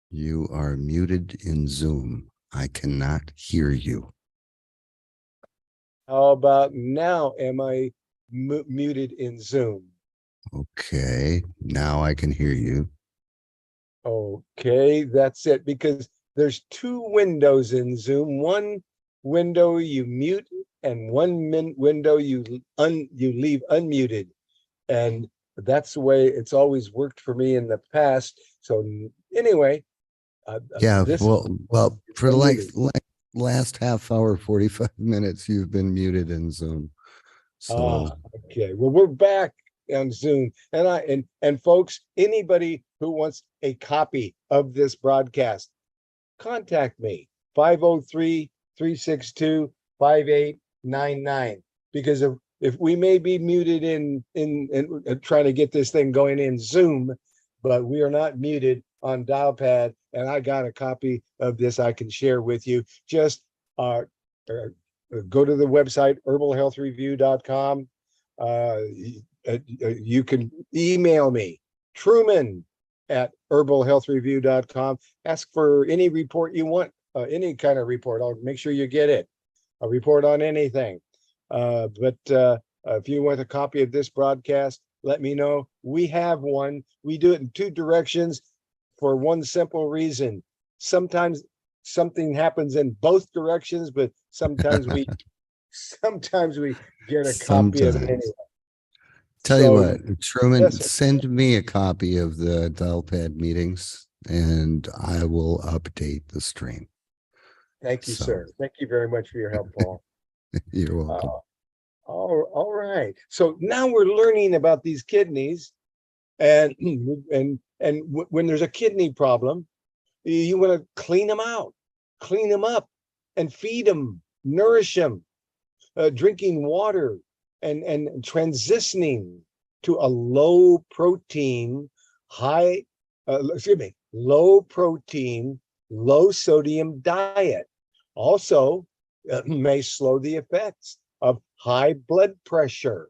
you are muted in Zoom. I cannot hear you. How about now? Am I muted in Zoom? Okay, now I can hear you. Okay, that's it, because there's two windows in Zoom. One window you mute and one window you leave unmuted. And that's the way it's always worked for me in the past. So anyway, Yeah, this well, for unmuted. last half hour, 45 minutes, you've been muted in Zoom. So Okay. Well, we're back on Zoom, and folks, anybody who wants a copy of this broadcast, contact me 503-362-5899, because if we may be muted in trying to get this thing going in Zoom, but we are not muted on dial pad, and I got a copy of this I can share with you. Just go to the website herbalhealthreview.com. You can email me, Truman at herbalhealthreview.com. Ask for any report you want, any kind of report. I'll make sure you get it. A report on anything. But if you want a copy of this broadcast, let me know. We have one. We do it in two directions for one simple reason. Sometimes something happens in both directions, but sometimes we get a copy of it anyway. sometimes. Tell you So, what, Truman, yes, sir. send me a copy of the dial pad meetings and I will update the stream. Thank you, So- sir. Thank you very much for your help, Paul. You're welcome. All right. So now we're learning about these kidneys, and when there's a kidney problem, you want to clean them out, clean them up, and feed them, nourish them, drinking water, and transitioning to a low protein, low protein, low sodium diet. Also, may slow the effects of high blood pressure,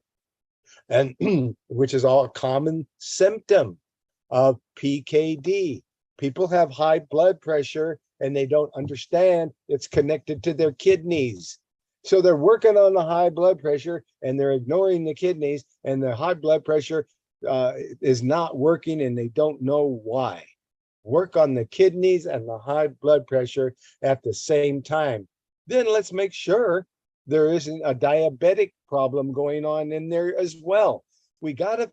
and which is all a common symptom of PKD. People have high blood pressure and they don't understand it's connected to their kidneys. So they're working on the high blood pressure and they're ignoring the kidneys, and the high blood pressure is not working and they don't know why. Work on the kidneys and the high blood pressure at the same time. Then let's make sure there isn't a diabetic problem going on in there as well. We gotta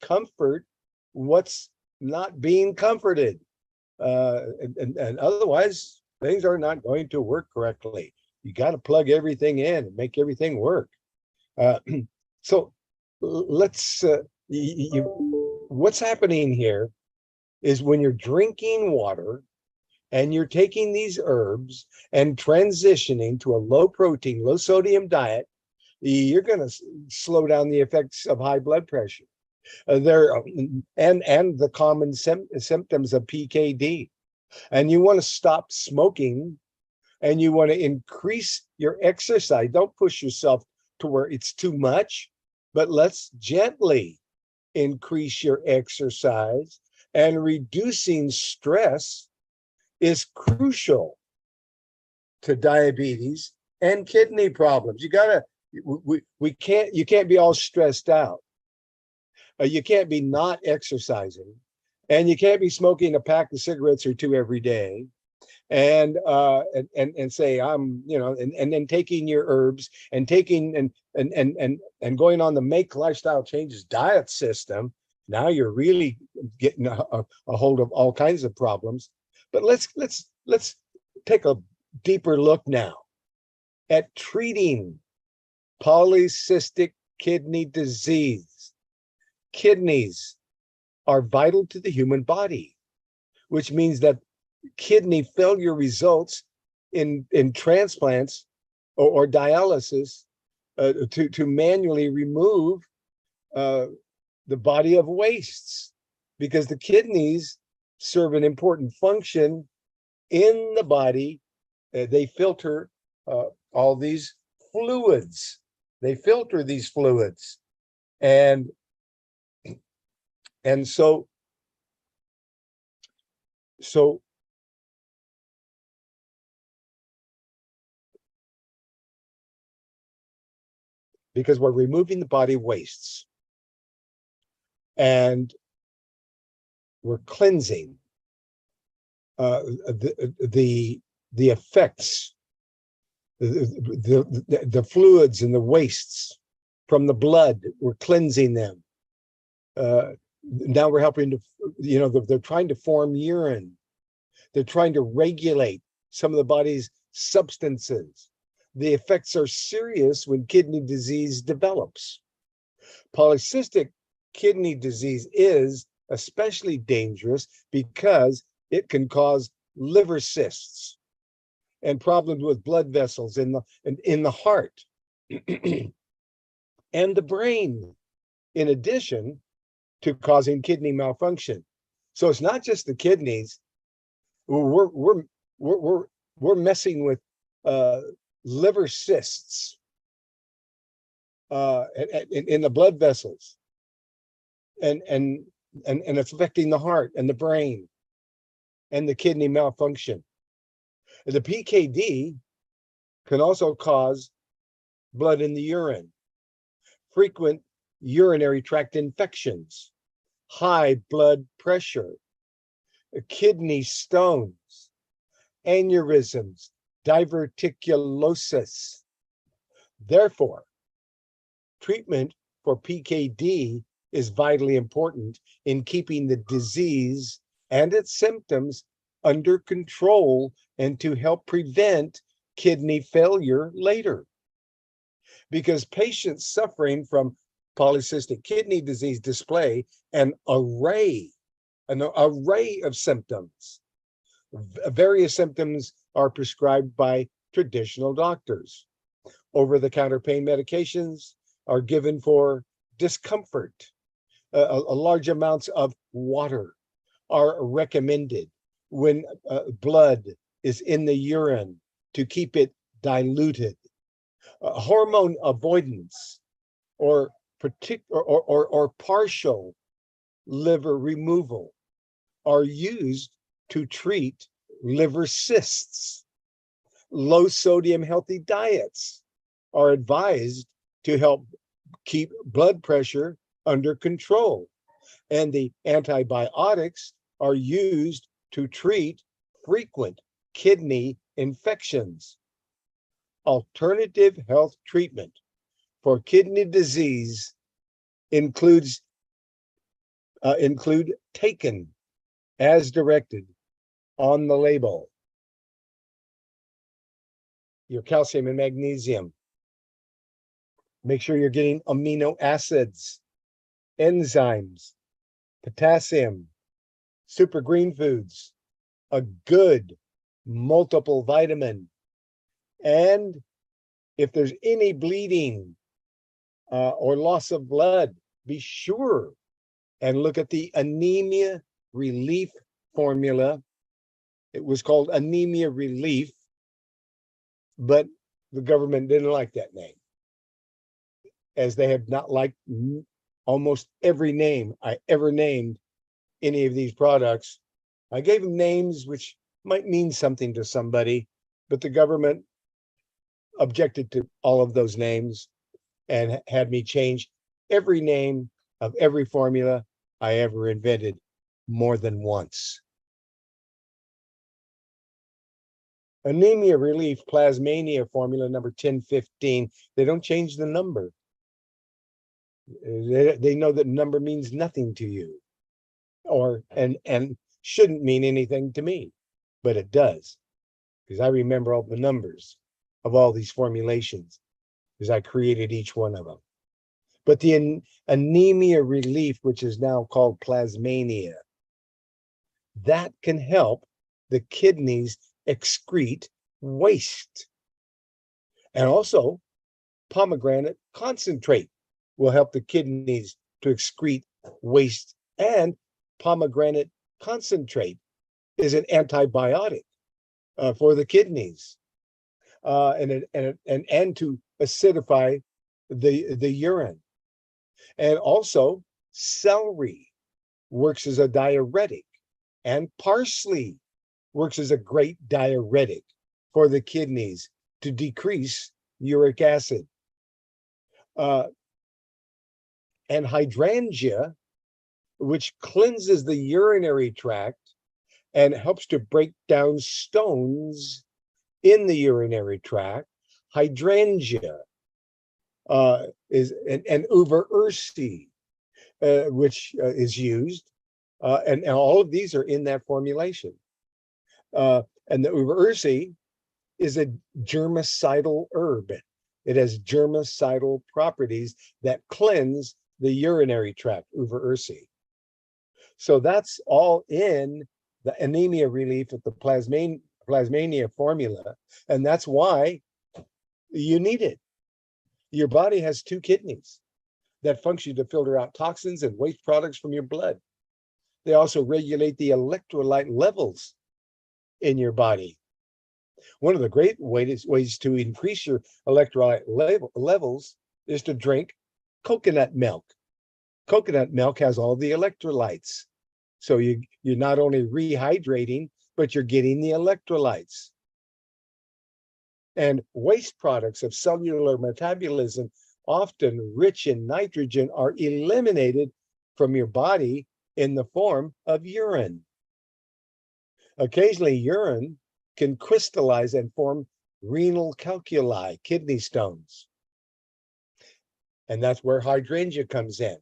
comfort what's not being comforted, and otherwise things are not going to work correctly. You got to plug everything in and make everything work. So let's what's happening here is when you're drinking water and you're taking these herbs and transitioning to a low protein, low sodium diet, you're going to slow down the effects of high blood pressure. And the common symptoms of PKD. And you want to stop smoking, and you want to increase your exercise. Don't push yourself to where it's too much, but let's gently increase your exercise. And reducing stress is crucial to diabetes and kidney problems. You can't be all stressed out. You can't be not exercising, and you can't be smoking a pack of cigarettes or two every day, and say and then taking your herbs and taking and going on the Make Lifestyle Changes diet system. Now you're really getting a hold of all kinds of problems. But let's take a deeper look now at treating polycystic kidney disease. Kidneys are vital to the human body, which means that kidney failure results in transplants or dialysis to manually remove the body of wastes, because the kidneys serve an important function in the body. They filter all these fluids. They filter these fluids, and so So because we're removing the body wastes and we're cleansing the effects, the fluids and the wastes from the blood. We're cleansing them. Now we're helping to, they're trying to form urine. They're trying to regulate some of the body's substances. The effects are serious when kidney disease develops. Polycystic kidney disease is especially dangerous because it can cause liver cysts and problems with blood vessels in the heart and the brain, in addition to causing kidney malfunction. So it's not just the kidneys. We're messing with liver cysts in the blood vessels, and it's affecting the heart and the brain and the kidney malfunction. The PKD can also cause blood in the urine, frequent urinary tract infections, high blood pressure, kidney stones, aneurysms, diverticulosis. Therefore, treatment for PKD is vitally important in keeping the disease and its symptoms under control and to help prevent kidney failure later. Because patients suffering from polycystic kidney disease display an array of symptoms. Various symptoms are prescribed by traditional doctors. Over-the-counter pain medications are given for discomfort. Large amounts of water are recommended when blood is in the urine to keep it diluted. Hormone avoidance or partial liver removal are used to treat liver cysts. Low sodium healthy diets are advised to help keep blood pressure under control. And the antibiotics are used to treat frequent kidney infections. Alternative health treatment for kidney disease include taken as directed on the label. Your calcium and magnesium. Make sure you're getting amino acids, enzymes, potassium, super green foods, a good multiple vitamin. And if there's any bleeding or loss of blood, be sure and look at the anemia relief formula. It was called anemia relief, but the government didn't like that name, as they have not liked almost every name I ever named any of these products. I gave them names which might mean something to somebody, but the government objected to all of those names and had me change every name of every formula I ever invented more than once. Anemia relief plasmania formula number 1015. They don't change the number. They know that number means nothing to you, and shouldn't mean anything to me, but it does, because I remember all the numbers of all these formulations, because I created each one of them. But the anemia relief, which is now called plasmania, that can help the kidneys excrete waste. And also, pomegranate concentrate will help the kidneys to excrete waste. And pomegranate concentrate is an antibiotic for the kidneys, and to acidify the urine. And also, celery works as a diuretic And parsley works as a great diuretic for the kidneys to decrease uric acid. And hydrangea, which cleanses the urinary tract and helps to break down stones in the urinary tract. Hydrangea is and uva ursi, which is used, and all of these are in that formulation. And the uva ursi is a germicidal herb. It has germicidal properties that cleanse the urinary tract, uva ursi. So that's all in the anemia relief of the plasmania formula, and that's why you need it. Your body has two kidneys that function to filter out toxins and waste products from your blood. They also regulate the electrolyte levels in your body. One of the great ways to increase your electrolyte levels is to drink coconut milk. Coconut milk has all the electrolytes. So you're not only rehydrating, but you're getting the electrolytes. And waste products of cellular metabolism, often rich in nitrogen, are eliminated from your body in the form of urine. Occasionally, urine can crystallize and form renal calculi, kidney stones. And that's where hydrangea comes in.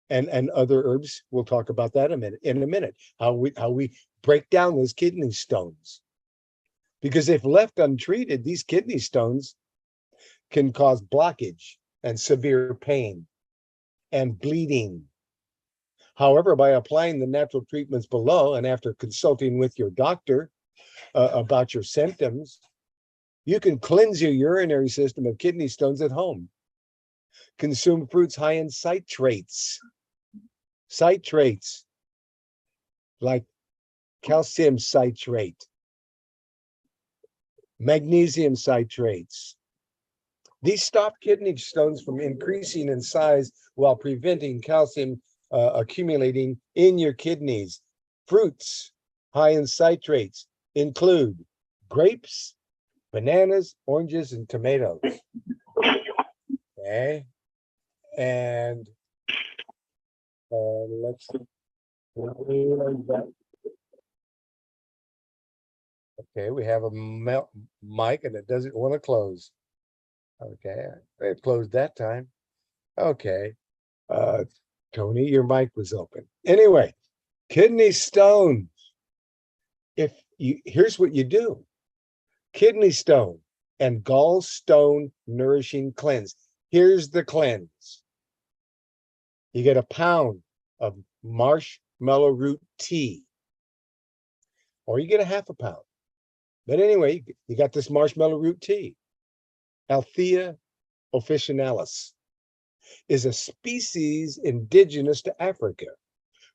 And other herbs, we'll talk about that in a minute, how we break down those kidney stones. Because if left untreated, these kidney stones can cause blockage and severe pain and bleeding. However, by applying the natural treatments below and after consulting with your doctor about your symptoms, you can cleanse your urinary system of kidney stones at home. Consume fruits high in citrates. Citrates, like calcium citrate, magnesium citrates. These stop kidney stones from increasing in size while preventing calcium accumulating in your kidneys. Fruits high in citrates include grapes, bananas, oranges, and tomatoes. Okay, and let's see. Okay, we have a mic and it doesn't want to close. Okay, it closed that time. Okay, Tony, your mic was open. Anyway, kidney stones. Here's what you do: kidney stone and gallstone nourishing cleanse. Here's the cleanse. You get a pound of marshmallow root tea, or you get a half a pound. But anyway, you got this marshmallow root tea. Althea officinalis is a species indigenous to Africa,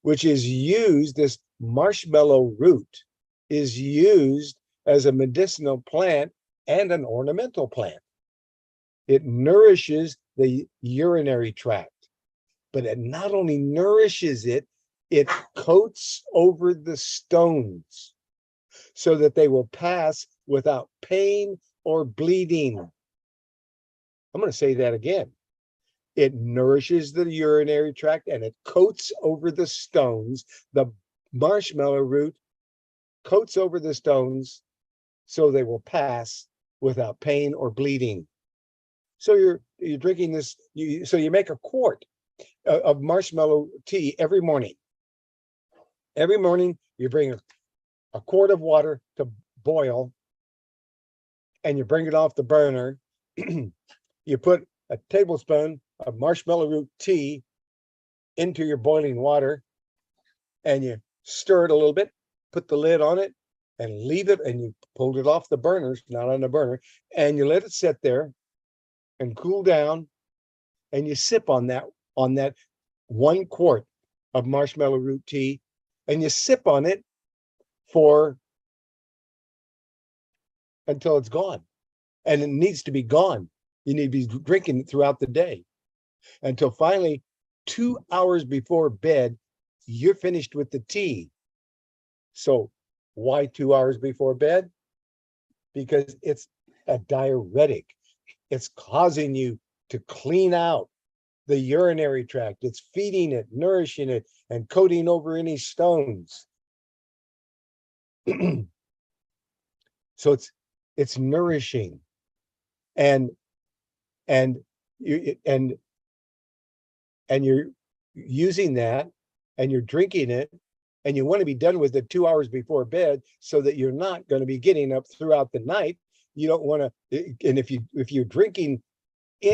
which is used, this marshmallow root is used as a medicinal plant and an ornamental plant. It nourishes the urinary tract, but it not only nourishes it, it coats over the stones so that they will pass without pain or bleeding. I'm going to say that again. It nourishes the urinary tract and it coats over the stones. The marshmallow root coats over the stones so they will pass without pain or bleeding. So you're drinking this, so you make a quart of marshmallow tea every morning. Every morning you bring a quart of water to boil and you bring it off the burner. You put a tablespoon of marshmallow root tea into your boiling water and you stir it a little bit, put the lid on it and leave it, and you pulled it off the burners, not on the burner, and you let it sit there and cool down, and you sip on that 1 quart of marshmallow root tea, and you sip on it until it's gone. And it needs to be gone. You need to be drinking it throughout the day until finally 2 hours before bed, you're finished with the tea. So why 2 hours before bed? Because it's a diuretic. It's causing you to clean out the urinary tract. It's feeding it, nourishing it, and coating over any stones. So it's nourishing, and you and you're using that, and you're drinking it, and you want to be done with it 2 hours before bed, so that you're not going to be getting up throughout the night. You don't want to, and if you're drinking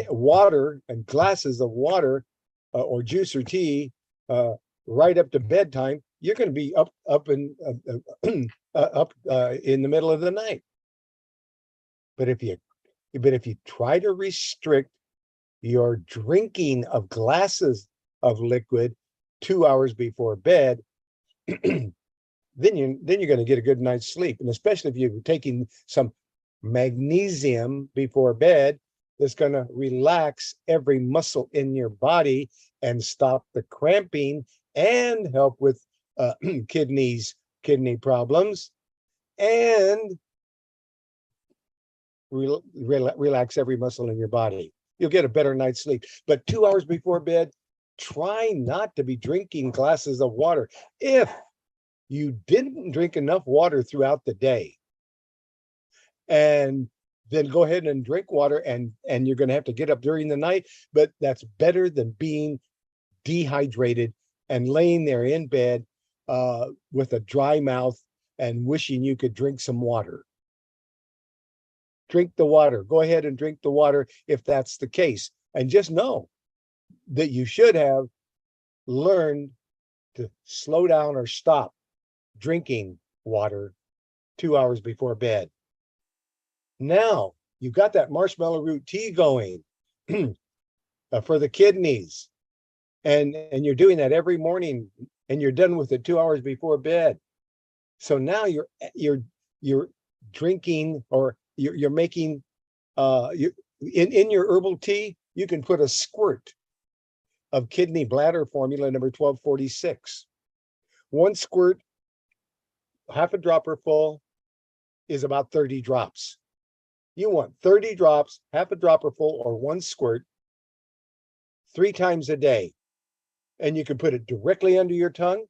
water and glasses of water or juice or tea right up to bedtime, you're going to be up in the middle of the night. But if you try to restrict your drinking of glasses of liquid 2 hours before bed, then you're going to get a good night's sleep. And especially if you're taking some magnesium before bed, that's going to relax every muscle in your body and stop the cramping and help with kidney problems, and relax every muscle in your body. You'll get a better night's sleep. But 2 hours before bed, try not to be drinking glasses of water. If you didn't drink enough water throughout the day, and then go ahead and drink water, and you're going to have to get up during the night, but that's better than being dehydrated and laying there in bed with a dry mouth and wishing you could drink some water. Drink the water. Go ahead and drink the water if that's the case. And just know that you should have learned to slow down or stop drinking water 2 hours before bed. Now you've got that marshmallow root tea going for the kidneys, and you're doing that every morning, and you're done with it 2 hours before bed. So now you're drinking, or you're making in your herbal tea, you can put a squirt of kidney bladder formula number 1246. One squirt, half a dropper full, is about 30 drops. You want 30 drops, half a dropper full, or one squirt 3 times a day. And you can put it directly under your tongue.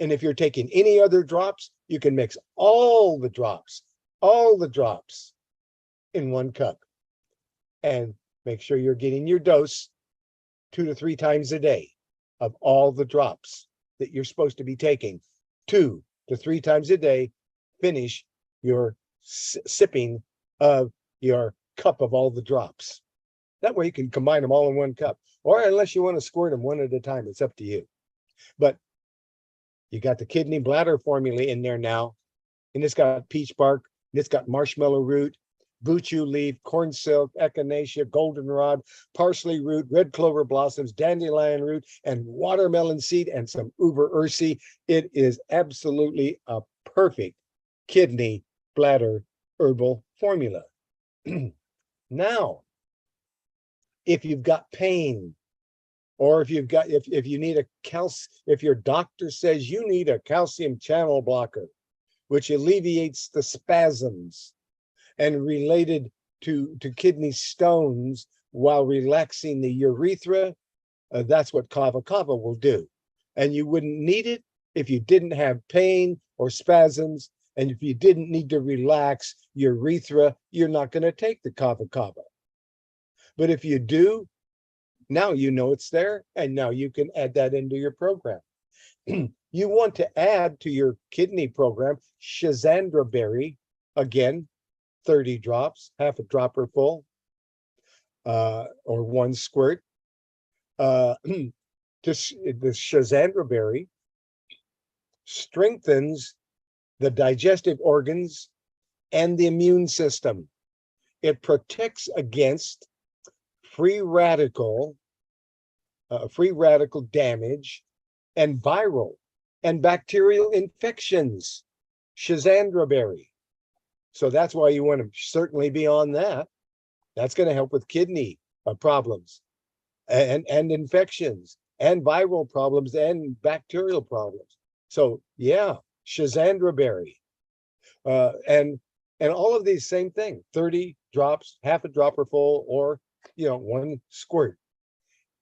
And if you're taking any other drops, you can mix all the drops in 1 cup. And make sure you're getting your dose 2 to 3 times a day of all the drops that you're supposed to be taking. 2 to 3 times a day, finish your sipping of your cup of all the drops. That way you can combine them all in 1 cup. Or unless you want to squirt them one at a time, it's up to you. But you got the kidney bladder formula in there now, and it's got peach bark, and it's got marshmallow root, buchu leaf, corn silk, echinacea, goldenrod, parsley root, red clover blossoms, dandelion root, and watermelon seed, and some uber ursi. It is absolutely a perfect kidney bladder herbal formula. Now, if you've got pain, or if you need if your doctor says you need a calcium channel blocker, which alleviates the spasms and related to kidney stones while relaxing the urethra, that's what kava kava will do. And you wouldn't need it if you didn't have pain or spasms, and if you didn't need to relax your urethra, you're not going to take the kava kava. But if you do, now you know it's there, and now you can add that into your program. You want to add to your kidney program Schizandra berry, again, 30 drops, half a dropper full, or 1 squirt. The Schizandra berry strengthens the digestive organs and the immune system. It protects against free radical damage and viral and bacterial infections. Schizandra berry. So that's why you want to certainly be on that. That's going to help with kidney problems and infections. and viral problems and bacterial problems. So yeah, Shazandra berry, and all of these same thing, 30 drops, half a dropper full, or one squirt.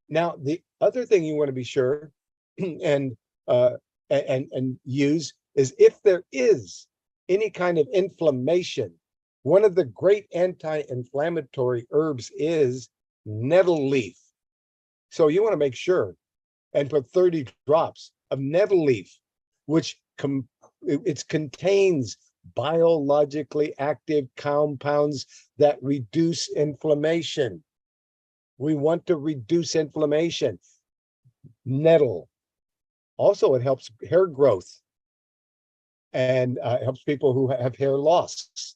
Now, the other thing you want to be sure and use is if there is any kind of inflammation. One of the great anti-inflammatory herbs is nettle leaf. So you want to make sure and put 30 drops of nettle leaf, which it contains biologically active compounds that reduce inflammation. We want to reduce inflammation. Nettle. Also, it helps hair growth and helps people who have hair loss.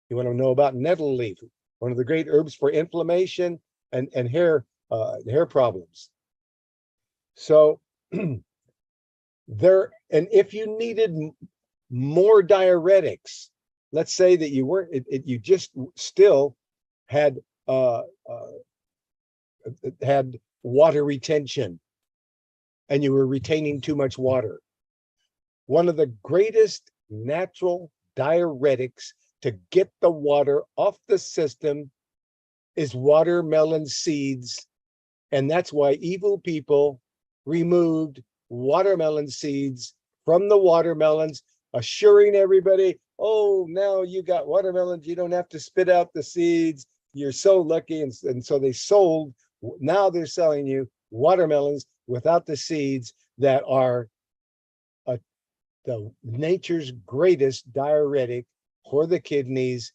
You want to know about nettle leaf, one of the great herbs for inflammation and hair problems. So there, and if you needed more diuretics, let's say that you weren't, you just still had water retention and you were retaining too much water. One of the greatest natural diuretics to get the water off the system is watermelon seeds. And that's why evil people removed watermelon seeds from the watermelons, assuring everybody, oh, now you got watermelons, you don't have to spit out the seeds. You're so lucky. And so they sold, now they're selling you watermelons without the seeds that are the nature's greatest diuretic for the kidneys.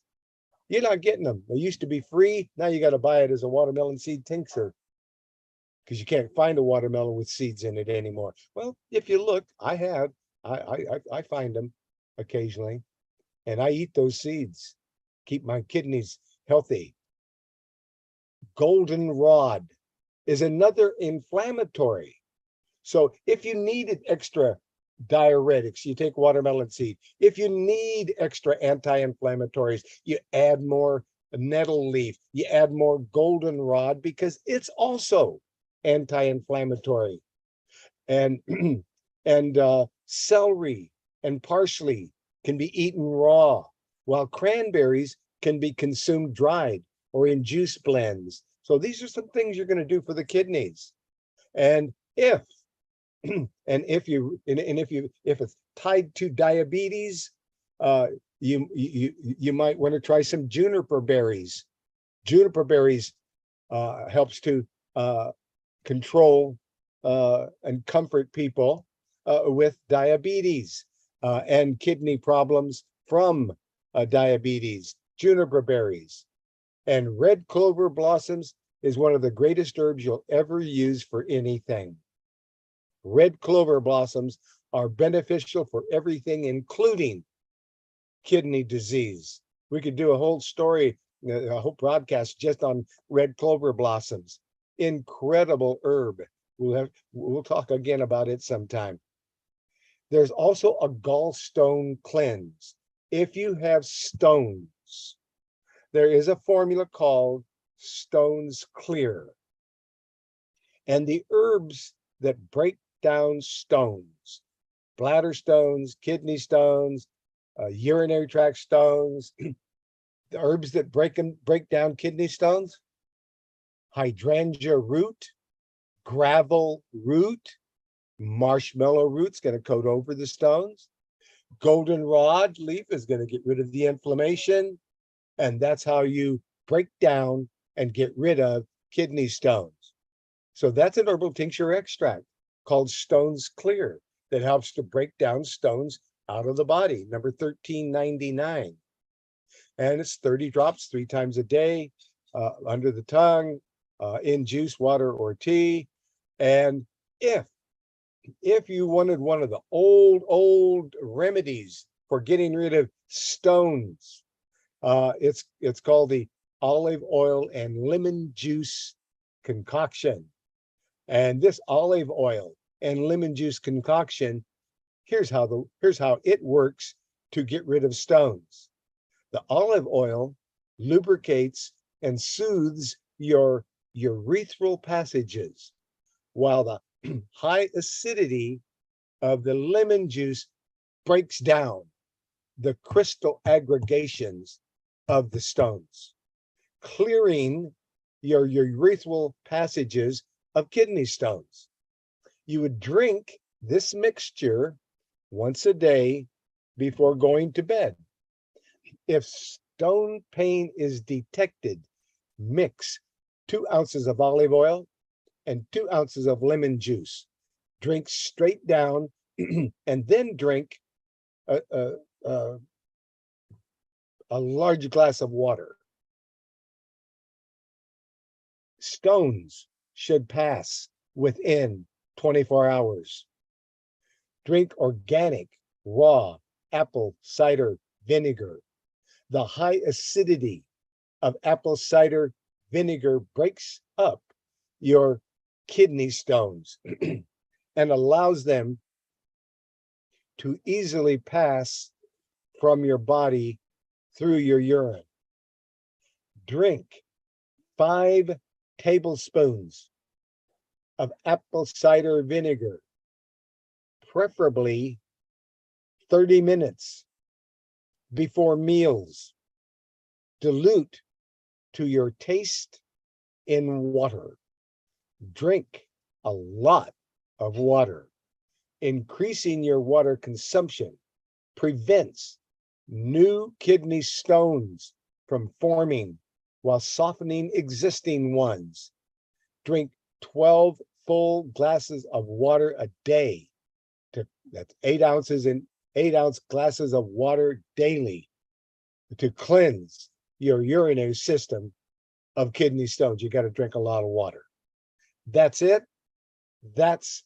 You're not getting them. They used to be free. Now you got to buy it as a watermelon seed tincture because you can't find a watermelon with seeds in it anymore. Well, if you look, I find them occasionally, and I eat those seeds, keep my kidneys healthy. Goldenrod is another inflammatory. So if you needed extra diuretics, you take watermelon seed. If you need extra anti-inflammatories, you add more nettle leaf, you add more goldenrod because it's also anti-inflammatory. And celery and parsley can be eaten raw, while cranberries can be consumed dried or in juice blends. So these are some things you're going to do for the kidneys. And if it's tied to diabetes, you might want to try some juniper berries. Juniper berries helps to control and comfort people with diabetes and kidney problems from diabetes. Juniper berries. And red clover blossoms is one of the greatest herbs you'll ever use for anything. Red clover blossoms are beneficial for everything, including kidney disease. We could do a whole story, a whole broadcast just on red clover blossoms. Incredible herb. We'll talk again about it sometime. There's also a gallstone cleanse. If you have stones, there is a formula called Stones Clear. And the herbs that break down stones, bladder stones, kidney stones, urinary tract stones, the herbs that break down kidney stones, hydrangea root, gravel root, marshmallow root's going to coat over the stones. Goldenrod leaf is going to get rid of the inflammation. And that's how you break down and get rid of kidney stones. So that's an herbal tincture extract called Stones Clear that helps to break down stones out of the body, number 1399. And it's 30 drops 3 times a day, under the tongue, in juice, water, or tea. And if you wanted one of the old remedies for getting rid of stones, it's called the olive oil and lemon juice concoction. And this olive oil and lemon juice concoction, here's how it works to get rid of stones. The olive oil lubricates and soothes your urethral passages, while the high acidity of the lemon juice breaks down the crystal aggregations of the stones, clearing your urethral passages of kidney stones. You would drink this mixture once a day before going to bed. If stone pain is detected, mix 2 ounces of olive oil and 2 ounces of lemon juice. Drink straight down and then drink a large glass of water. Stones should pass within 24 hours. Drink organic, raw apple cider vinegar. The high acidity of apple cider vinegar breaks up your kidney stones and allows them to easily pass from your body through your urine. Drink 5 tablespoons of apple cider vinegar, preferably 30 minutes before meals. Dilute to your taste in water. Drink a lot of water. Increasing your water consumption prevents new kidney stones from forming while softening existing ones. Drink 12 full glasses of water a day. That's 8 ounces in 8-ounce glasses of water daily to cleanse your urinary system of kidney stones. You got to drink a lot of water. That's it. That's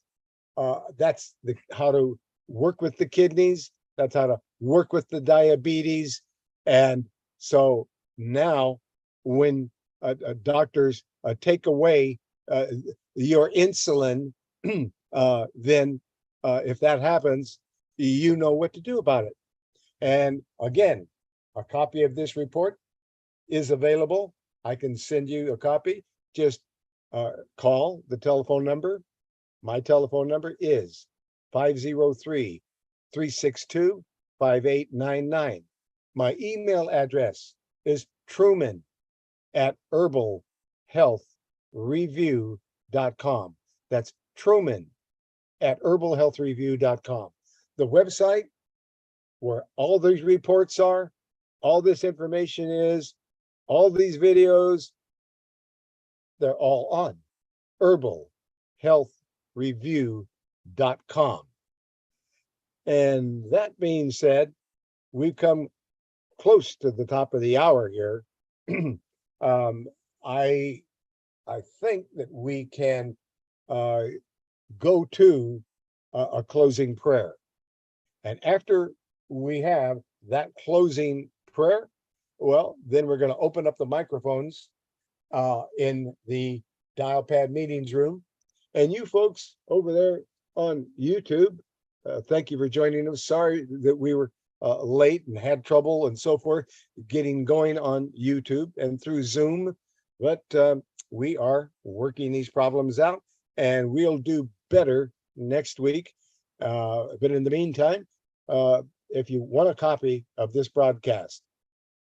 how to work with the kidneys. That's how to work with the diabetes. And so now when doctors take away your insulin, then if that happens, you know what to do about it. And again, a copy of this report is available. I can send you a copy. Just call the telephone number. My telephone number is 503-362-5899. My email address is truman@herbalhealthreview.com. That's truman@herbalhealthreview.com. The website where all these reports are, all this information is, all these videos, they're all on herbalhealthreview.com. And that being said, we've come close to the top of the hour here. I think that we can go to a closing prayer. And after we have that closing prayer, well, then we're going to open up the microphones in the dial pad meetings room. And you folks over there on YouTube, thank you for joining us. Sorry that we were late and had trouble and so forth getting going on YouTube and through Zoom, but we are working these problems out and we'll do better next week. But in the meantime, if you want a copy of this broadcast,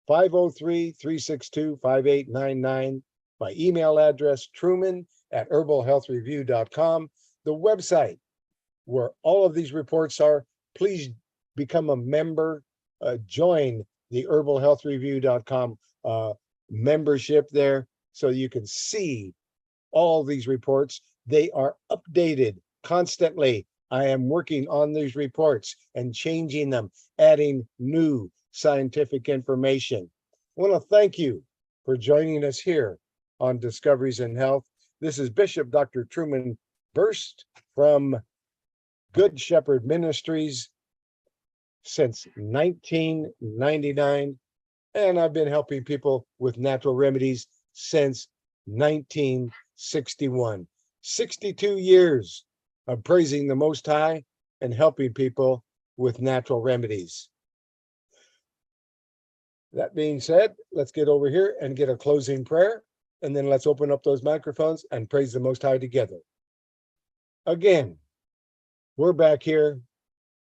503-362-5899. My email address, truman@herbalhealthreview.com. The website where all of these reports are. Please become a member. Join the herbalhealthreview.com membership there so you can see all these reports. They are updated constantly. I am working on these reports and changing them, adding new scientific information. I want to thank you for joining us here on Discoveries in Health. This is Bishop Dr. Truman Burst from Good Shepherd Ministries since 1999, and I've been helping people with natural remedies since 1961. 62 years of praising the Most High and helping people with natural remedies. That being said, let's get over here and get a closing prayer, and then let's open up those microphones and praise the Most High together. again, we're back here.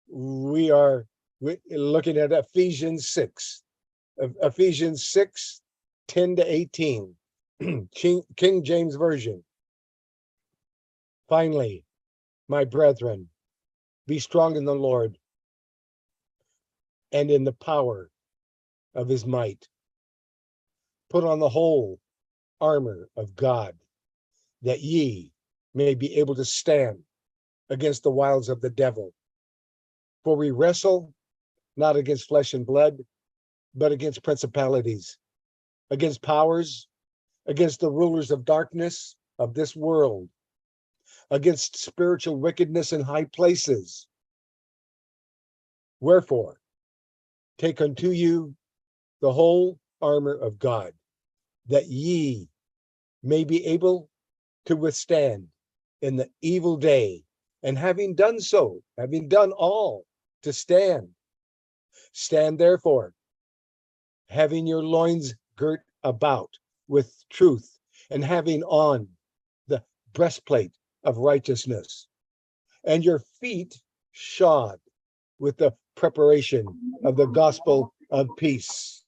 We are looking at Ephesians 6. Ephesians 6, 10 to 18. King James Version. Finally, my brethren, be strong in the Lord and in the power of his might. Put on the whole armor of God, that ye may be able to stand against the wiles of the devil. For we wrestle not against flesh and blood, but against principalities, against powers, against the rulers of darkness of this world, against spiritual wickedness in high places. Wherefore, take unto you the whole armor of God, that ye may be able to withstand in the evil day, and having done so, having done all to stand, stand therefore, having your loins girt about with truth, and having on the breastplate of righteousness, and your feet shod with the preparation of the gospel of peace.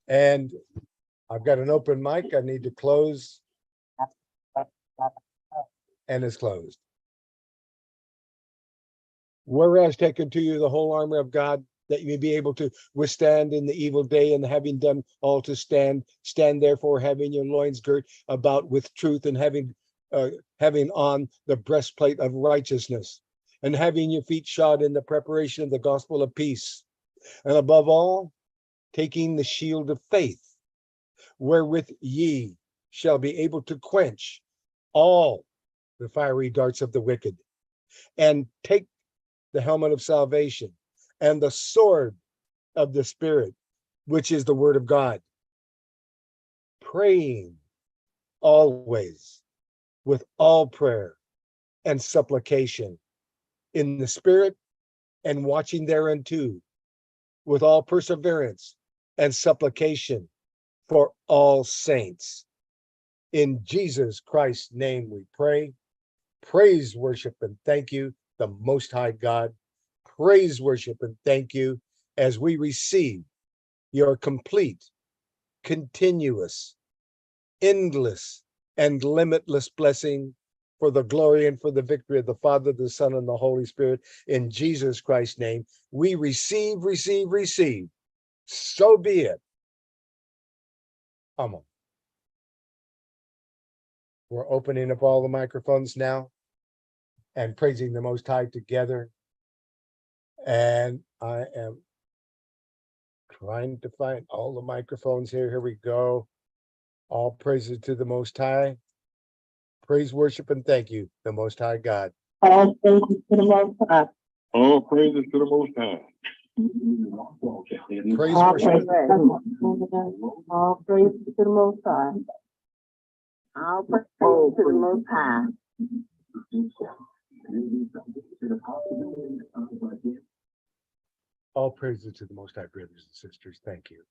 And I've got an open mic. I need to close. And it's closed. Whereas taken to you the whole armor of God, that you may be able to withstand in the evil day, and having done all to stand, stand therefore, having your loins girt about with truth, and having on the breastplate of righteousness, and having your feet shod in the preparation of the gospel of peace. And above all, taking the shield of faith, wherewith ye shall be able to quench all the fiery darts of the wicked, and take the helmet of salvation and the sword of the Spirit, which is the word of God, praying always with all prayer and supplication in the Spirit, and watching thereunto with all perseverance and supplication for all saints. In Jesus Christ's name we pray. Praise, worship, and thank you, the Most High God. Praise, worship, and thank you as we receive your complete, continuous, endless, and limitless blessing for the glory and for the victory of the Father, the Son, and the Holy Spirit. In Jesus Christ's name, we receive, receive, receive. So be it. Amen. We're opening up all the microphones now and praising the Most High together. And I am trying to find all the microphones here. Here we go. All praises to the Most High. Praise, worship, and thank you, the Most High God. All praises to the Most High. All praises to the Most High. Praise, All worship, praises and all praises to the Most High. All praises to the Most High. all praises to the Most High, brothers and sisters. Thank you.